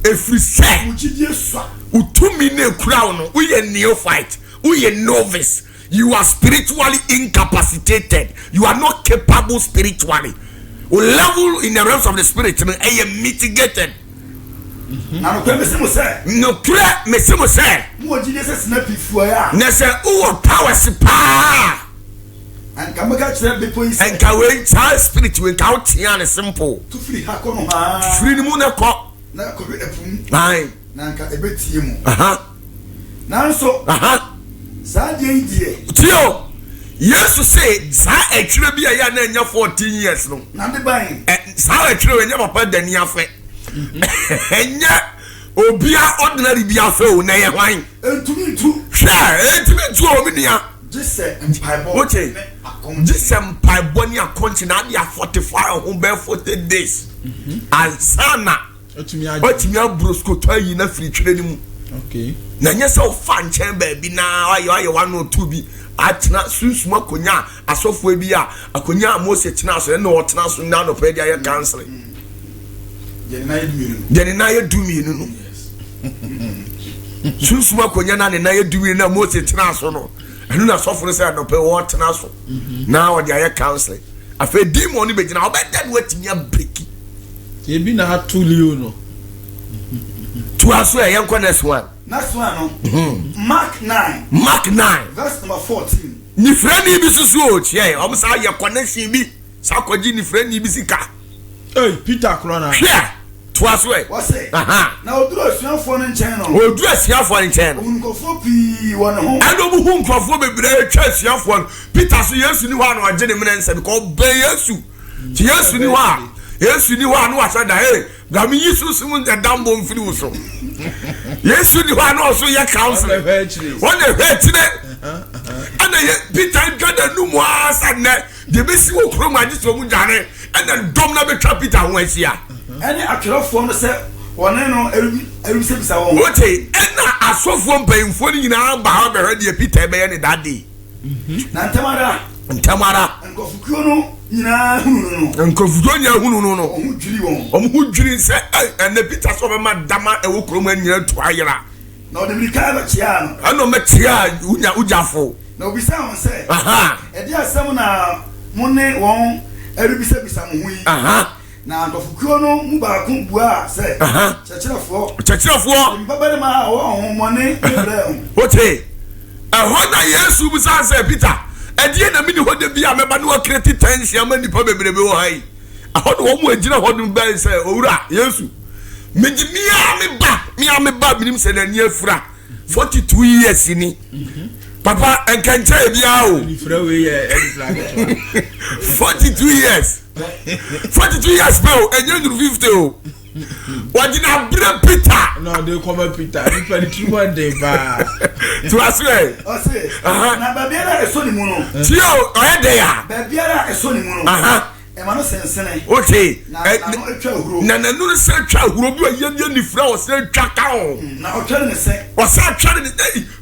efri se mujidie so utumi ne kura no uye neophyte uye novice. You are spiritually incapacitated. You are not capable spiritually. O level in the realms of the spirit I am mitigated. Na no me say. No clear me say. Mo jide se snappy fu ya. Na say o power sipa. And come back to the people is. And ka we child spirit we ka otia na simple. To free ha ko no ha. Free ni mu na ko. Na ko be epum. Ai. Na nka ebetie mu. Aha. Na so. Aha. Tio Yesu say sa etwere bia ya na nya 14 years no na de ban sa etwere nya papa dani afe enya obia ordinary bia afe o na ye hwan entumi ntu o minia jese empaibo okay jese empaibo ni akonti na dia 45 ho be 40 days ansana otumi abrosko to ayi na firi twere ni mu okay na nyesa o fa nchen ba bi na ayo 1 or 2 bi atena sunsun akonya asofo bi a akonya Moses tena so na o tena so na no pe dia ya cancel jeni na ye dumi no sunsun akonya na ne na ye dumi na Moses tena so no enu na asofo se no pe o tena so na o dia ya cancel afa demon ni be gina o be dead wetimi break e bi na hatulio no to aso e yenko next one. Next one, Mark 9. Verse number 14. Ni friend bi susu o tie o msa ye connection bi sa kwaji ni friend bi sika. Hey Peter Corona. Yeah. To aso e. What say? Na oduro asuafo no nchen no. Oduro asuafo no nchen no. Unkofo pi won ho. Ado bu hu nkofo bebre twa asuafo no. Peter so Yesu ni ho anu agye ne mrense because be Yesu. Ti Yesu ni ho a. Yesu ni ho anu asada hey. Gami Yesu simu da dambo mfiri wo so. Yesu ni ho anu so ye counsel. Won the hetine. Ana ye Peter gada nu mo asane. De besi wo krom agye so mu jare. Ana dom na betwa Peter ho asia. Any atwerɛfoɔ no sɛ wɔne no ɛrusɛbisa wɔn. Wote ɛna asɔfoɔ mpanyinfoɔ no nyinaa ba ha bɛhwɛ deɛ Peter bɛyɛ ne that day. Na ntamara. Nkɔfukuo no nyinaa hunu no. Nkɔfukuo nyinaa hunu no. Ɔmo dwiri wɔn. Ɔmo ho dwiri sɛ ɛna Peter sɔ bɛma dama ɛwɔ kurom nyinaa to ayera. Na ɔde mirika bɛkyia no. Ɛna ɔmɛkyia ugyafo. Na obisa wɔn sɛ. Ɛde asɛm na mo ne wɔn ɛrubisabisa mo ho yi. Na nkɔfukuo no mu baako bua sɛ kyerɛkyerɛfoɔ mbabarima a wɔn ahomɔne brɛ wote ɛhɔ na Yesu bisa sɛ Peter ɛdeɛ na mini hɔ de bi a mɛba ne wɔkreti tension ama nipa bebrebe wɔ ha yi ɛhɔ na wɔn mu agyina hɔ no bɛn sɛ owura Yesu megye mia meba minim sɛ n'ani afura 42 years ni papa nkankyɛ bia o 42 years 42 years bro enye nduru 50 o wajina bre Peter no they come Peter ni 22 one day ba To us way. Ose. Na babiara eso ni mu no. Tio oye de ya. Babiara eso ni mu no. E ma no sensene. Okay. Na no etwa huro. Na no se twa huro bi ye ni fra o se twa ka ho. Na o twa ne se. O sa twa ne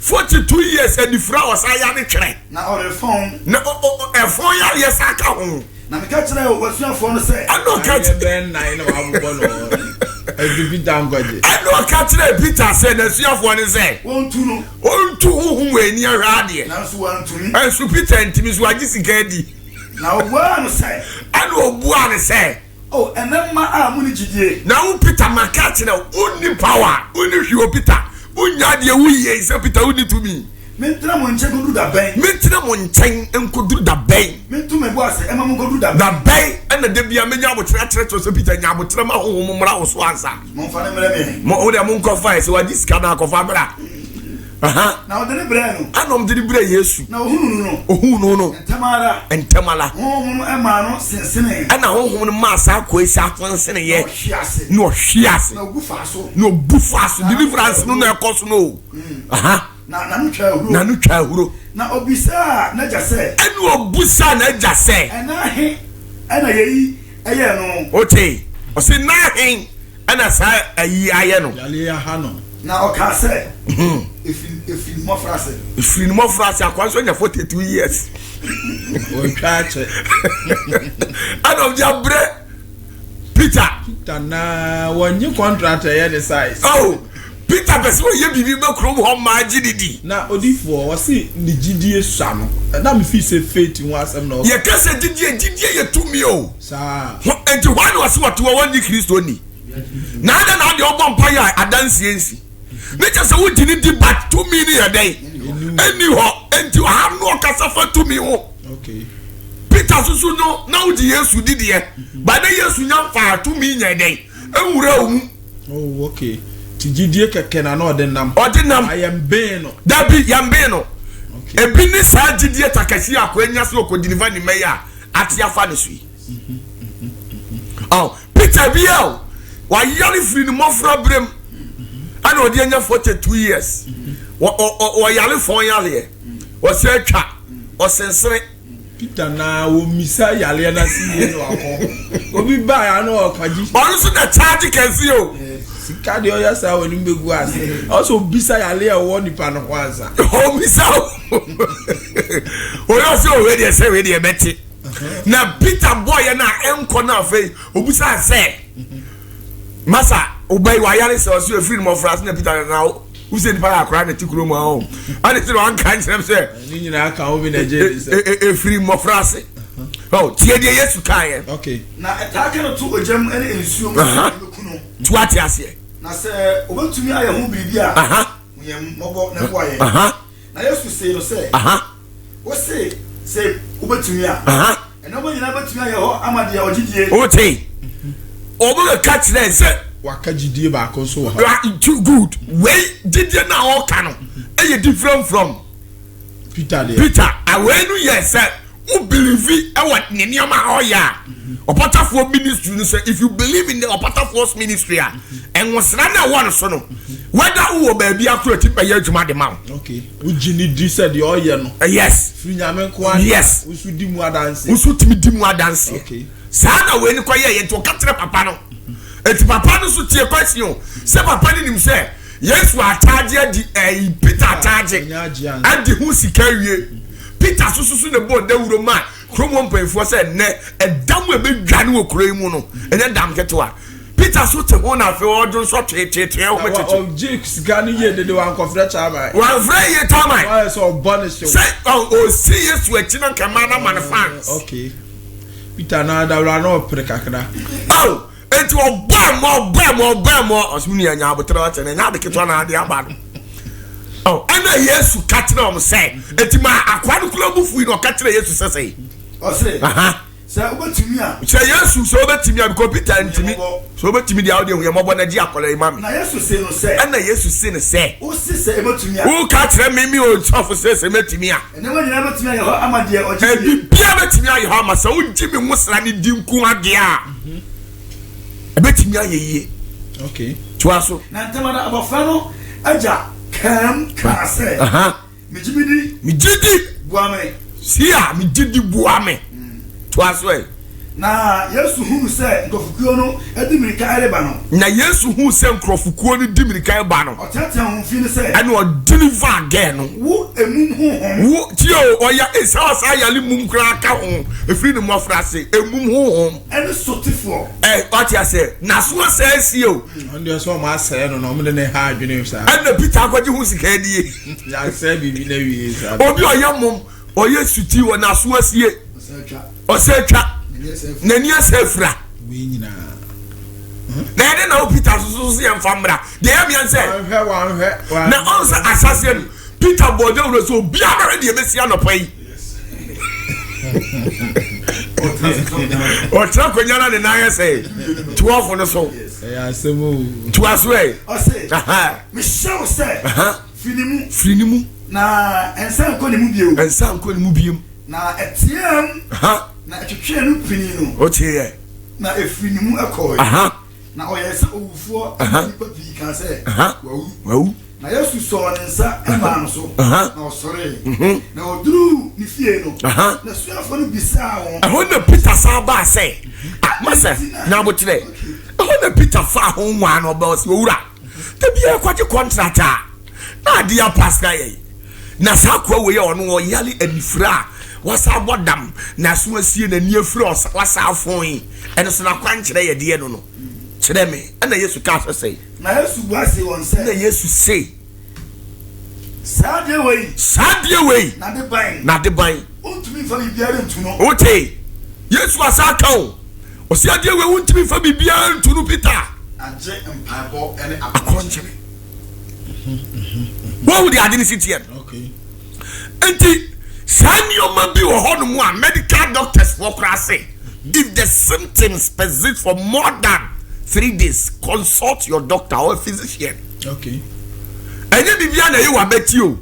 42 years e ni fra o sa ya ne twere. Na o refon. Na e fon ya ye sa ka ho. Na me ka kire o wasuafo no se. Ano ka ben nine wa bo no. Ebi dangoje. Ano ka kire Peter say na suafo ne say. Won tu no. On tu hu we ni ahade. Na so wan tu ni. En su Peter ntimi so agisika di. Na obua no say. Ano obua ne say. Oh, enema a mu ni gidie. Na wo Peter makati na uni power, uni hwo Peter. Unya de wuye say Peter uni to me. Mentra mo nche godu da ben. Mentra mo nchen enkodu da ben. Mentu me bo ase ema mo godu da ben. Da ben ena de bia menya abotra kire to so Peter nya abotra ma honhom mra wo so ansa. Mo fa ne mre me. Mo o de mo nkofa ese wadi sika na akofa bra. Aha. Na o de ne bra no. Anom de bra Yesu. Na ohunu no. Ohunu no. Entemala. Entemala. Honhom ema no sensene. Ana honhom no ma sa ko esi afonsene ye. Hwiase. No hwiase. Na ogufa so. No bufa so deliverance no na ekoso no. Aha. Na no twa huro. Na no twa huro. Na obisa na jase. Enu obusa na jase. Ena he. Ena yeyi eye no. Ote. O se na hen ana sa ayi aye no. Yale ya ha no. Na o ka se. If mo frase. If mo frase akwanso nya 42 years. O twa che. Ana of jabre Peter. Peter na wonyi contract ye the size. Oh. Peter person ye bibi be krom ho ma gididi. Na odifo wo se ni gidie sua no. Na me fi se faith ho asem no. Ye kase gidie ye tumi o. Sa. Enti why was what we want Kristo ni. Na de obon pa ya adansie nsi. Ne just say we did the back to me near day. Anyhow, enti ha no kasa fa to me ho. Okay. Peter susu no na udi Yesu didi e. Ba na Yesu nya fa to me nya day. Ewura omu. Oh, okay. Tijidie keke na no de nam. I am being no. Dabi yambe no. Okay. Ebi ni sa jidie takashi akwanya so ko deliver ni meya ati afa ne sui. Oh, Peter Biel. Wa yari free ni mofra brem. Ana odi anya 42 years. Wa yari fon yale. Wa se twa. O sensere. Peter na wo misa yale na siye no akọ. Obi ba ya no okaji. Onu so na charge kensi o. Sika de oya sa woni mbegu ase. Also bisa yale e wo nipa no kwanza. O misa o. Oyo so we dey say we dey beti. Na Peter boy na enko na fe obusa say. Masa obey wa yare se o so free mo frase na Peter na who say nipa akra na tikuro mo ho. Ani ti wan kan sem say. Ni nyina aka obi na je say. Free mo frase. Oh, tie de Yesu kan. Okay. Na etake no to ojam ene ensuo mo kuno. Tu ati ase. Na se obetumi aye ho biribi a. Aha. Nyem mobo na bo aye. Aha. Na Yesu say no say. Aha. Wo say obetumi a. Aha. Eno mo nyina betumi aye ho amade ogidie. Ote. Obo ka kire say waka gidie ba ko so ha. Too good. Wait, gidie na o ka no. E different from Peter there. Peter, awenu yes say who believe e what nneoma oya. Opatafo ministry no say if you believe in the Opatafo ministry and wasra na one so no whether who ba bia akura ti peye adwuma de ma. Okay. Ujini di said the oye no. Yes. Free nyame kwa. Yes. Usu di mu adanse. Usu timi di mu adanse. Okay. Saa na we ni kwa ye to ka tere papa no. Eti papa no so tie question. Se papa ni nim say Yesu ataje di Peter ataje. Adi hu sika wie. Peter susu ne bo dawuro ma kromo mpefo se ne edam e bedwane wo kuro mu no ene dam ketewa Peter so te ho na fe odun so tete o metete of Jakes gani ye de wan kofre chama wan fre ye tamai why so bonus show say o see Yesu echi na kama na man fans. Okay. Peter na da ra no pre kakra oh enti obamo osmuni anya abotra wa tene nya de ketwa na ade abado. Oh, ana Yesu katira om say etima akwadu klubu fu no katira Yesu say O say aha say obetumi a say Yesu so obetimi a because Peter ntimi so obetimi dia audio ye mobo na ji akola imam na Yesu say no say ana Yesu say no say o say obetumi a who katira me o chofo say metimi a ene ma nyina betumi a ho amade ogidi e bia betimi a ye ho amasa wo jimi musra ni di nku ade a betimi a ye. Okay. Tuaso na ntamada abofra no aja kam ka say me jidi buame sia me jidi buame to aswe na Yesu hu say nkofukuo no edi mirika ereba no na Yesu hu say nkofukuo no di mirika eba no otete hu fi ni say and o deliver again no wo emum hu wo tio oya esa yale mum kra ka ho efiri ne mofra se emum hu ene sotifo what you say na so says you on the so ma say no me ne ha adwene sa and Peter akwaje hu sika die ya say bibi na wi sa obi oya mum oya suti wo na so asie osetwa nani asefra we nyina na ade na Peter so se emfamra de ya bian say na on sa assassin Peter bode wo so biara de mesia no pai o tra kwanyana de na say 12 no so ya semo to aswe o say me show say finimu na ensan ko ni mu biem na etiam na etwetwe no pini no o tie na efinimu akoi na oyesa owufo nipa bi kan say wawu na Yesu so nensa ema no so na osore na oduru ni fie no na suafo no bisa won na Peter sa ba say masa na botire na Peter fa ho nwa no ba o wura te bia kwaje contract na dia pastor ye na sakwa we ye ono o yale anifra wasa bodam na so asie na ni afira wasa afon ene so na kwankyere ye de no kyere me na Yesu ka so say na Yesu gwa say won say na Yesu say sadie we na de ban untumi fa bibiara ntuno ote Yesu asaka o sadie we untumi fa bibiara ntuno Peter age empaibo ene akonkyere what would the identity okay enti Sanyoma bi wo hono a medical doctors for say if the symptoms persist for more than 3 days consult your doctor or physician okay enye bibia na ye wa beti o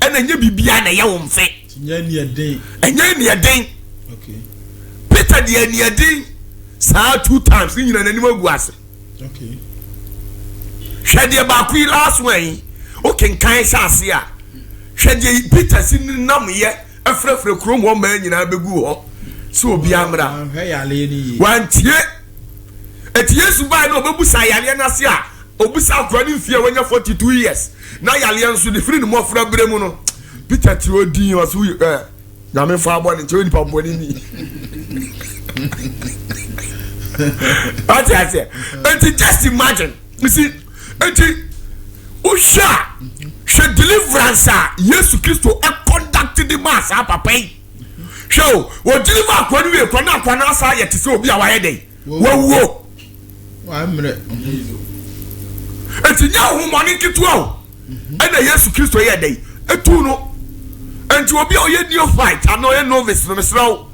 ena enye bibia na ye wo mfe enye ni eden okay Peter de ni eden saa 2 times ni nyina nanim agu ase okay hwede ba ku last one o kenkan sha ase a hwede Peter sin nam ye afrafre krom ho ma nyina begu ho so obi amra yale ni wantie eti Yesu ba na obebusa yale na ase a obusa akwa ni fie wanya 42 years na yale nso de free no mo afra bremu no Peter ti odin o so na me fa abo ni ti oni pa bo ni ni ati eti just imagine you see eti usha she deliverance Yesu Kristo e conduct the mass papa show wo deliver akwa ni we kwa na asa ye ti se obi a wa ye dey wo wa mre eti nya ho moni kitua o ena Yesu Kristo ye dey etu no enti obi o ye new fight and o ye novice no mesrawo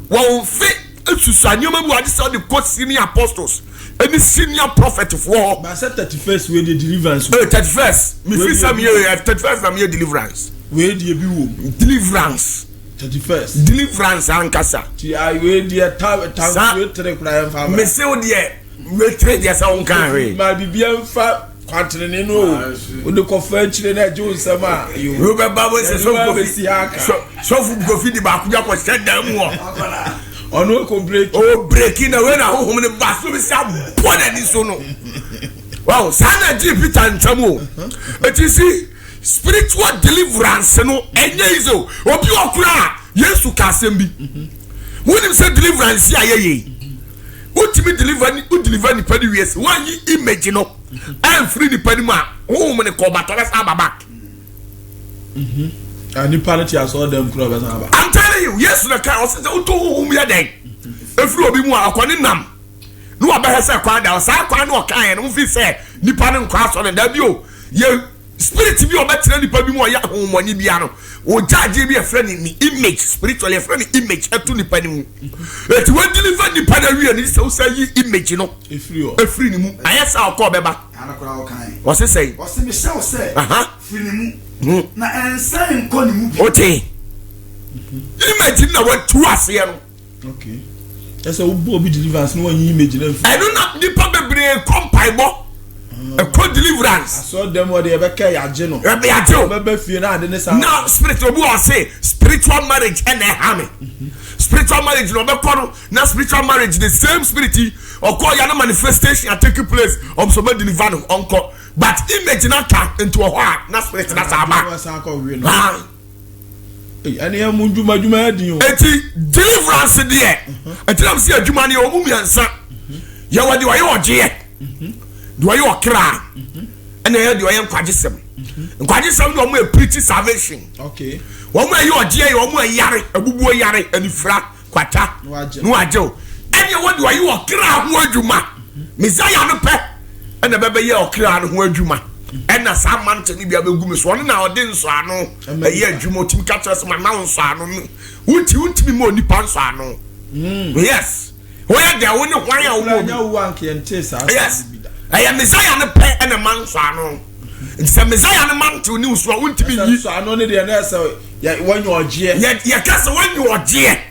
wo fi esusanyoma bu ade say the court senior apostles any senior prophet of war but say 31st we the deliverance 31st me fi some year 31st na me deliverance we dey bi wo deliverance 31st deliverance ankasa ti ai we dey ta we tere kura en fa me say o dey we tere dey say on kan we ma bibia fa kwantrene no o de kofa chire na je onsama yo be babo se so fu gofi di ba kuja ko sedam wo ono ko break breaking na we na hohom ne ba so be sa bona ni so no wow sana ji Peter ntamo it is spiritual deliverance no enye izo obi okura Yesu ka sembi woni say deliverance ya ye ultimate deliver ni padi wies wan yi image no am free ni padi ma hohom ne ko batara sa baba ani party as all them kura be sa baba I'm telling you Yesu na ka o say o to hohom ya den efri obi mu akwani nam no abahese kwa da sa kwa no kan no fi say nipa ne nkwa so ne da bi o ye spirit bi obetre nipa bi mu ya homoni bia no o judge bi e friend ni image spiritually friend image etu nipa ni mu et we deliver nipa na wi ani so say image no efri ni mu ayesa o ko beba anakora o kan o se say o se me show say firi ni mu na ensan ko ni mu bi okay image na we tu ase no okay esa wo bo bi deliverance no wan image na I don't know nipa bebre compaibo a called deliverance. I saw them where they be ya jeno. Be ya jo. Be fie na de ne sa. Now spiritual obu o say spiritual marriage and a harm. Spiritual marriage no be kono na spiritual marriage the same spirit or call ya manifestation are taking place of some deliver no onko but image na ka into a heart na spirit na sa ba. Ani ya munjuma juma adin o. Eti deliverance there. Eti am see adwuma ne o mu miansa. Ya wadi wa ye oje. Do you okra? And I do I am quagisem. Quagisem do mo preach salvation. Okay. Wo mo ye oje wo mo yare, abubuo yare anifra kwata. No ajo. And you what do you okra ho adwuma? Messiah no pe. And the bebe ye okra no ho adwuma. And na some man tani bia begu me so na odin so ano. E ye adwuma otimi ka tere se ma na so ano. Wuti mi mo nipa so ano. Yes. Where there won why ya wo anke ente sa. Yes. I am Messiah no pe and a man so ano. It's a Messiah no man to new so wuntimi yi. So ano ne de na say ya when you oje. Ya kasa when you oje.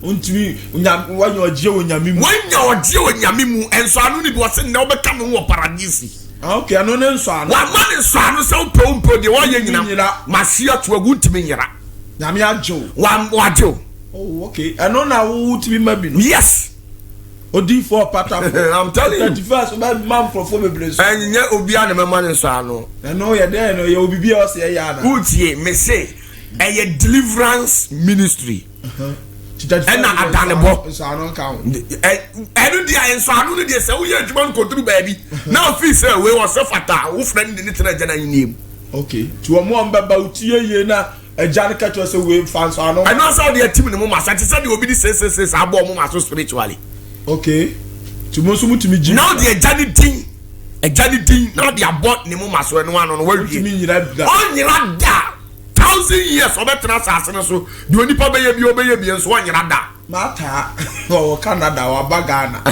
Untimi when you oje onyame mu. When you oje onyame mu enso ano ni bi wo se na wo beka me wo paradise. Okay, ano ne nso ano. Wa man nso ano se upompo de wo ye nyina. Masia to aguntimi nyira. Nyame ajo. Wa ajo. Oh, okay. Ano na wo utimi mabi no. Yes. Odi for pata. I'm telling you. 31st man for bebre so. Enye obi an me man nso ano. No ye there no ye obi bia o se ye ana. Utie me say eye deliverance ministry. Ena adanebo. So ano count. Enu dia enso ano ne dia se wo ye adwuma nkontru baabi. Na ofi say we wo se fata wo friend ni tena jana yinim. Okay. To omo mbaba utie ye na ejane ka to say we fan so ano. I know say the team ni mo ma say say the obi di say abo mo ma so spiritually. Okay. Tumosu mutimi ji. Now the ejani din now the abot ni mo maso eno ano no wa wie. Mutimi nyira da. On nyira da. 1000 years obetena asase so de onipa beye bi enso on nyira da. Mata o Canada wa Bagana.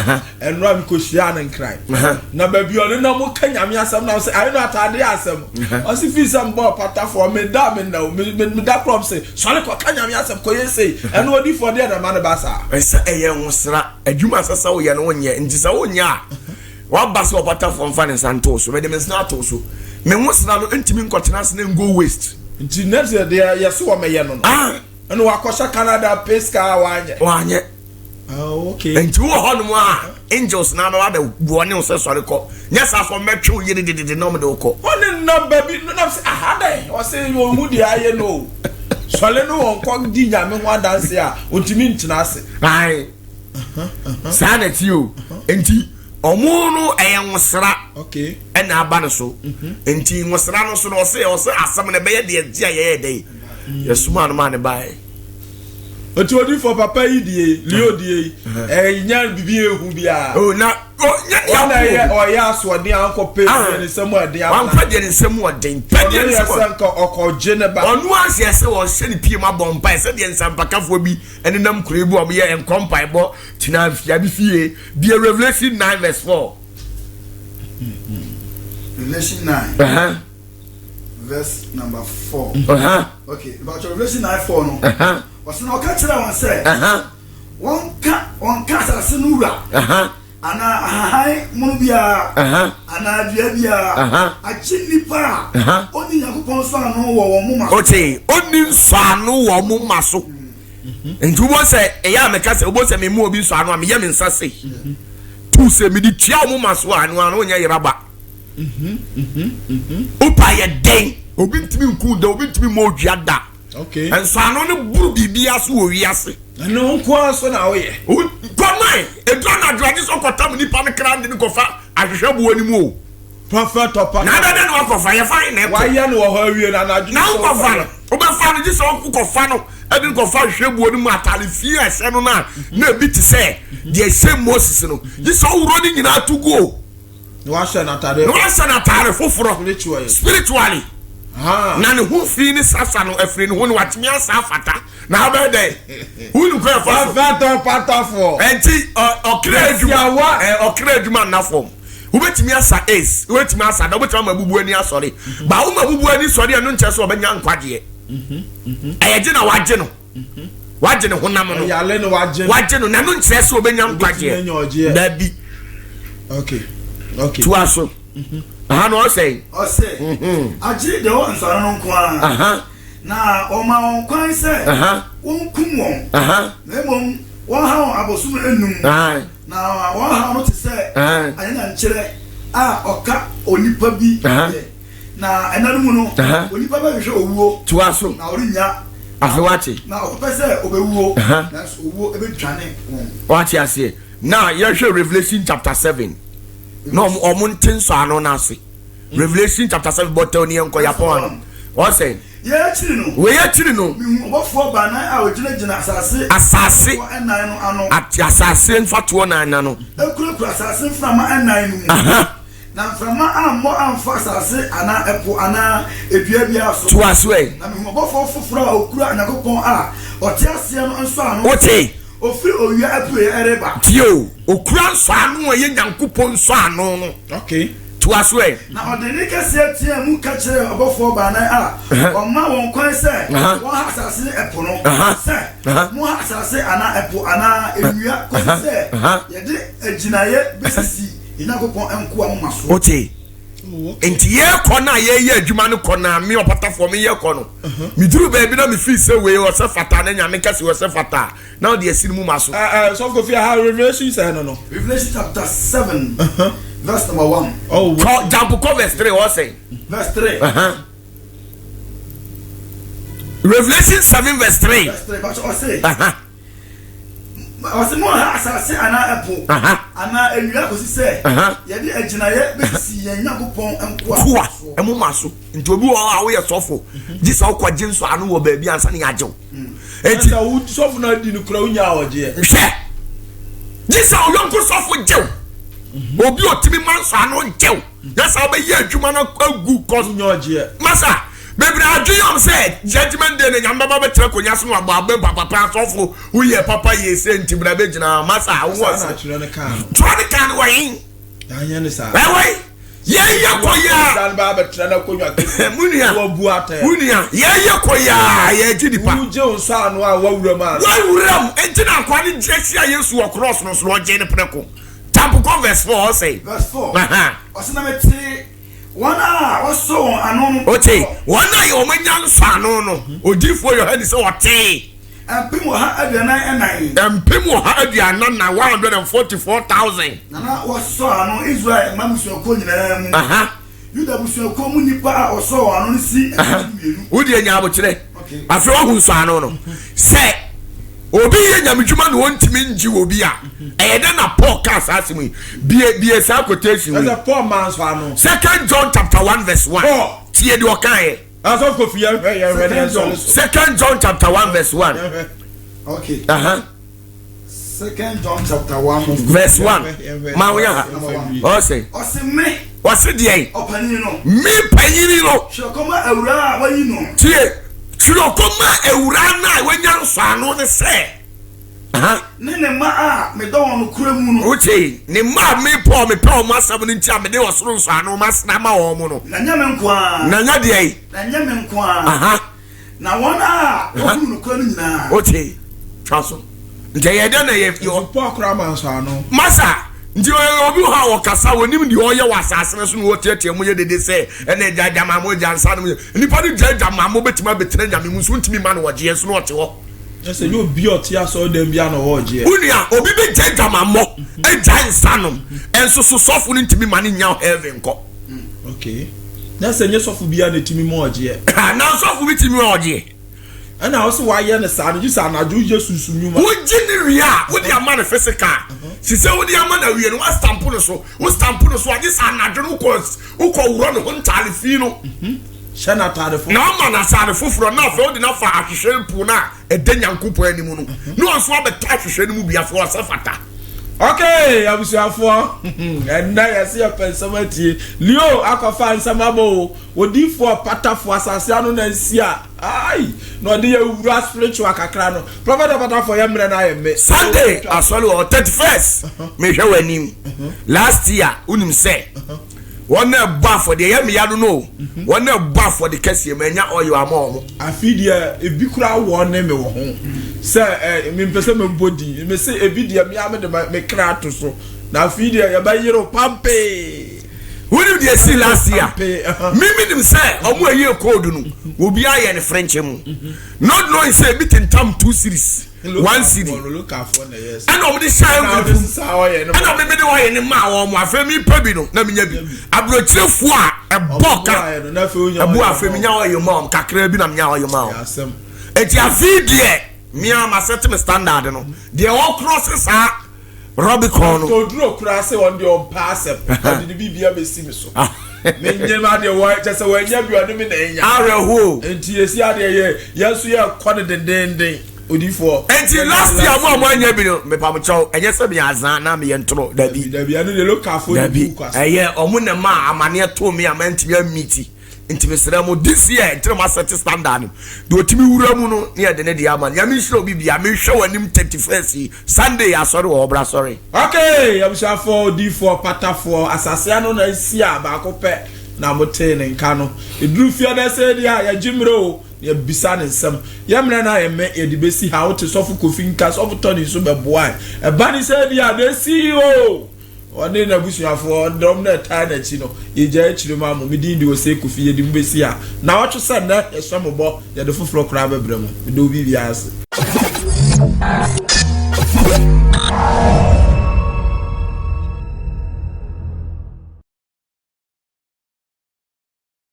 Enro am ko hia ne nkran. Na ba bi ono na mo kanyame asem na say I know atade asem. O si fi some ball pata for me da me na me da crop say so le ko kanyame asem ko ye say eno odi for there na man ba sa. Esa eye nwosra adwuma asasa wo ye no wonye ntisa wonya. Wa ba se opata for mfa ne santo so me de me sna to so. Me nwosra no ntimi nkotena se na go waste. Nti next there yeso wo me ye no. Ah. Eno wakosha Canada pesca wanye. Oh, okay. Enti wo ho no a angels na no ade buone so sori ko. Yes as for metro yiri de no me de ko. One number bi no say ahade. O say wo hu di aye no. Sole no won ko di nyame ho adanse a ontimi ntina ase. Ai. Sanity o. Enti omo no nwosra. Okay. E na aba no so. Enti nwosra no so no say asam na be ye de dia ye dey. Yes man man buy. Otu odi for papa yi die, Leo die. Nya bibi ehu bia. Oh na nya o ya so de anko pe ni semu ade ya. Wan pa de nsemu ode. Pa de nsemu ka okoje ne ba. Onu ase ase wo se ni pie ma bompa se de nsampakafo bi ene nam kurebu o ye enkompai bo tina afia bi fie bi Revelation 9 verse 4. Revelation 9. Verse number 4. Okay, about Revelation 9:4 no. What's no catch that one say? One cat as nura. Ana hai munubia. Ana diabia. A chinipa. Oni yakupon so anu wo mo ma. Oche, oni so anu wo mo ma so. Ntu bo say eya me ka say obo say me mu obi so anu am ye me nsase. Tu say me di tia mo ma so anu onya yeraba. Opa ye den obi ntimi nku da obi ntimi mo dua da. Okay. And so anu ne buru bibia so wo wiase. No nko so na wo ye. Komai e do na dua dis okotam ni pa me kra ndi ko fa ahwehwebu animu o. Prophet topa. Na da no ko fa ye fa na wa ye no ho awie na na na ko fa no. Oba fa no dis ko fa no e di ko fa hwebu animu atale fie ese no na bi ti say the same Moses no. Dis owuro ni nyina tugo. No asana foforo spiritually. Na ne hu fi ni sasa no afri ne hu ni watimi asa afata na ba dey hu ni ko fa pata for enti okra adwuma na form hu betimi asa ace hu betimi asa da betimi mabubu ani asori ba hu mabubu ani sori anu nche so obenya nkwade ayeje na waje no waje ne honam no yale no waje no nche so obenya nkwade da bi. Okay. Tuaso no say agye de won so no nko na o ma won kwan say won kum won na mom won ha abosum enum na won ha no te say ayina nkyere oka onipa bi na enanu no onipa ba hwe owuo to aso na orinya afewati na opese obewuo na so owuo ebetwane wati ase now you show Revelation chapter 7 no omuntin so ano na ase Revelation chapter 7 bottle ni enko yapon what say we chiri no obofo ba na a ogina asase enan no ano ati asase mfato na na no ekura asase mfama enan no na mfama ammo amfa asase ana epo ana edua bia so to aswe na me obofo foforo a okura anyakopon a otiase no nso ano ote ofiri owia apu ereba tio okura nso ano ye nyankopon nso ano no okay to aswe na odeni kase atia mu ka kire obofo ba na oma won kwan se won asase epo no se mu asase ana epo ana ewia ko se ye de aginaye besisi inakopon enko a maso ote enti ye kona ye adwuma no kona me opatafo me ye kono me duru ba bi na me fi se we o se fata na nyame kase o se fata na de asiri mu maso so go fi how Revelation say no Revelation chapter 7 verse number 1 oh jump ko verse 3 what say verse 3 Revelation 7 verse 3 verse 3 but what say mo ha asase ana epo ana ewia ko si se ye de aginaye be si ye nyakopon enko a emu maso nti obi wo a wo ye sofo gisa wo kwaje nso anu wo ba bi ansa ne yajew enti wo sofo na di no kura unya oje hwe gisa wo yonko sofo jew obi otimi manso anu jew yasa be ye adwuma na agu cause unya oje masa Baby, I dream said, Judgment Day, and Baba Traconas, Papa, Sofo, who ye Papa ye sent to Brabejana, Massa, who was on the can. Try the can way. I understand. Away. Yeah, Baba Tranacoya, Munia, yeah, Koya, yeah, Jidipa, Joe, son, why would a man? Why would I enter a quality Jessia used to across no slow Jane Preco? Tampo verse 4, say, verse 4. What's the name? Wana waso anono ote wana yo manyan sano no odifo yo hadi se ote empem ha aduana enan empem ha aduana na 144,000 na waso ano Israel mamuso ko nyina mu Yuda buso ko mu nipa a waso ano si mienu odi anya abokire afi wa hu sano no se obi ye nyamdwuma no wontimi nji obi a eyeda na Paul cast asimu bie sa quotation as a poor man's fano 2 John chapter 1 verse 1 tie de okan as of Kofi ya 2 John chapter 1 verse 1 okay 2 John chapter 1 verse 1 ma wo ya o say me o se de opani no me panyini no shokoma awura wayi no tie Chirokoma ewura na wanya nsano ne se ne ma a me do won kura mu no uche ne ma me Paul me Paul masam ne ntia me de osoro nsano masna ma wo mu no na nyame nko a na nya de ai na nyame nko a na won a won no kura no nyina uche twaso nje ye de na ye Paul kura man nsano masa nti obi ha wakasa wonim di oye wasase so no tietie mu ye dede se ene jajama mo jansa no nipa di jajama mo betima betre nyame mu so ntimi ma no oje so no ote ho ese yo bi otia so dem bia no oje unia obi be jajama mo e jansa no enso so sofo no ntimi ma no nya heaven ko okay na se nye sofo bia na timi mo oje na sofo bi timi oje ana also why ye na sa no just anaju Jesus nyuma wo generia wo dia man physical si se wo dia man na wie no wa stamp no so wo stamp no so age sa anaju no ko wuro no hontale fi no shana tade fo na ma na sa ne foforo na fa wo di na fa ahwehwe pu na edanyankopɔ animu no no so abeta ahwehwe no mu bia fa wa fata okay abusuafo and na ya see your pensamati leo akofa nsamabo odifo patafo asase anu na nsia ai no de ya wura spiritual kakra no prophet patafo ya mre na ya me Sunday asole o 31st me hwe wanim last year unim say one na ba for the yam ya no one na ba for the kese manya oyo amom afidia ebi kura wo ne me wo ho se me pese me body me se ebi dia me am de me kra to so na afidia ya ba yiro pampe Who did see last year? Mimi say omo aye code no. Obi aye ne French mu. Not knowing say beating tam 2 series. 1 city. Look for the yes. And of the shine this is how I am. And of the middle way in ma o mo afemi pabino na menya bi. Abrochirefo a eboka. Abu afemi nya o your mom kakra bi na menya o your mom. Asem. Eti afi de me am set me standard no. De all crosses are Rubicon. To draw cross on the on pass up. And the bibia be see me so. Menye ma de wo just when ya bi onu me na enya. Areho. Enti esi ade ye yesu ye kwade den. Odifo. Enti last year mo anya bi no me pam chow enye se bi azan na me yentro dabi anu de local for the book. Omo na ma amane to me amantimi amiti. Enti me sere mo this year enti ma set standard. Do otimi wura mu no ne de ne de aman. Ya me hwe obi bia me hwe wanim 31st Sunday asori wo obra sorry. Okay, ya bisha for D4 pata for asase anu na sia ba ko pe na mote ne nka no. Edru fia da se dia ya jimro ya bisa ne nsam ya mena na ya me ya dibesi ha wote sofu kofinka sofu toni so beboa e ba ni se dia de CEO one na busuafo ndom na ta na chi no ye ja chiri ma mo midin di o se kofi ye di mbesi a na wacho se na ya so mobo ya de foforo kra bebrem me do bi biase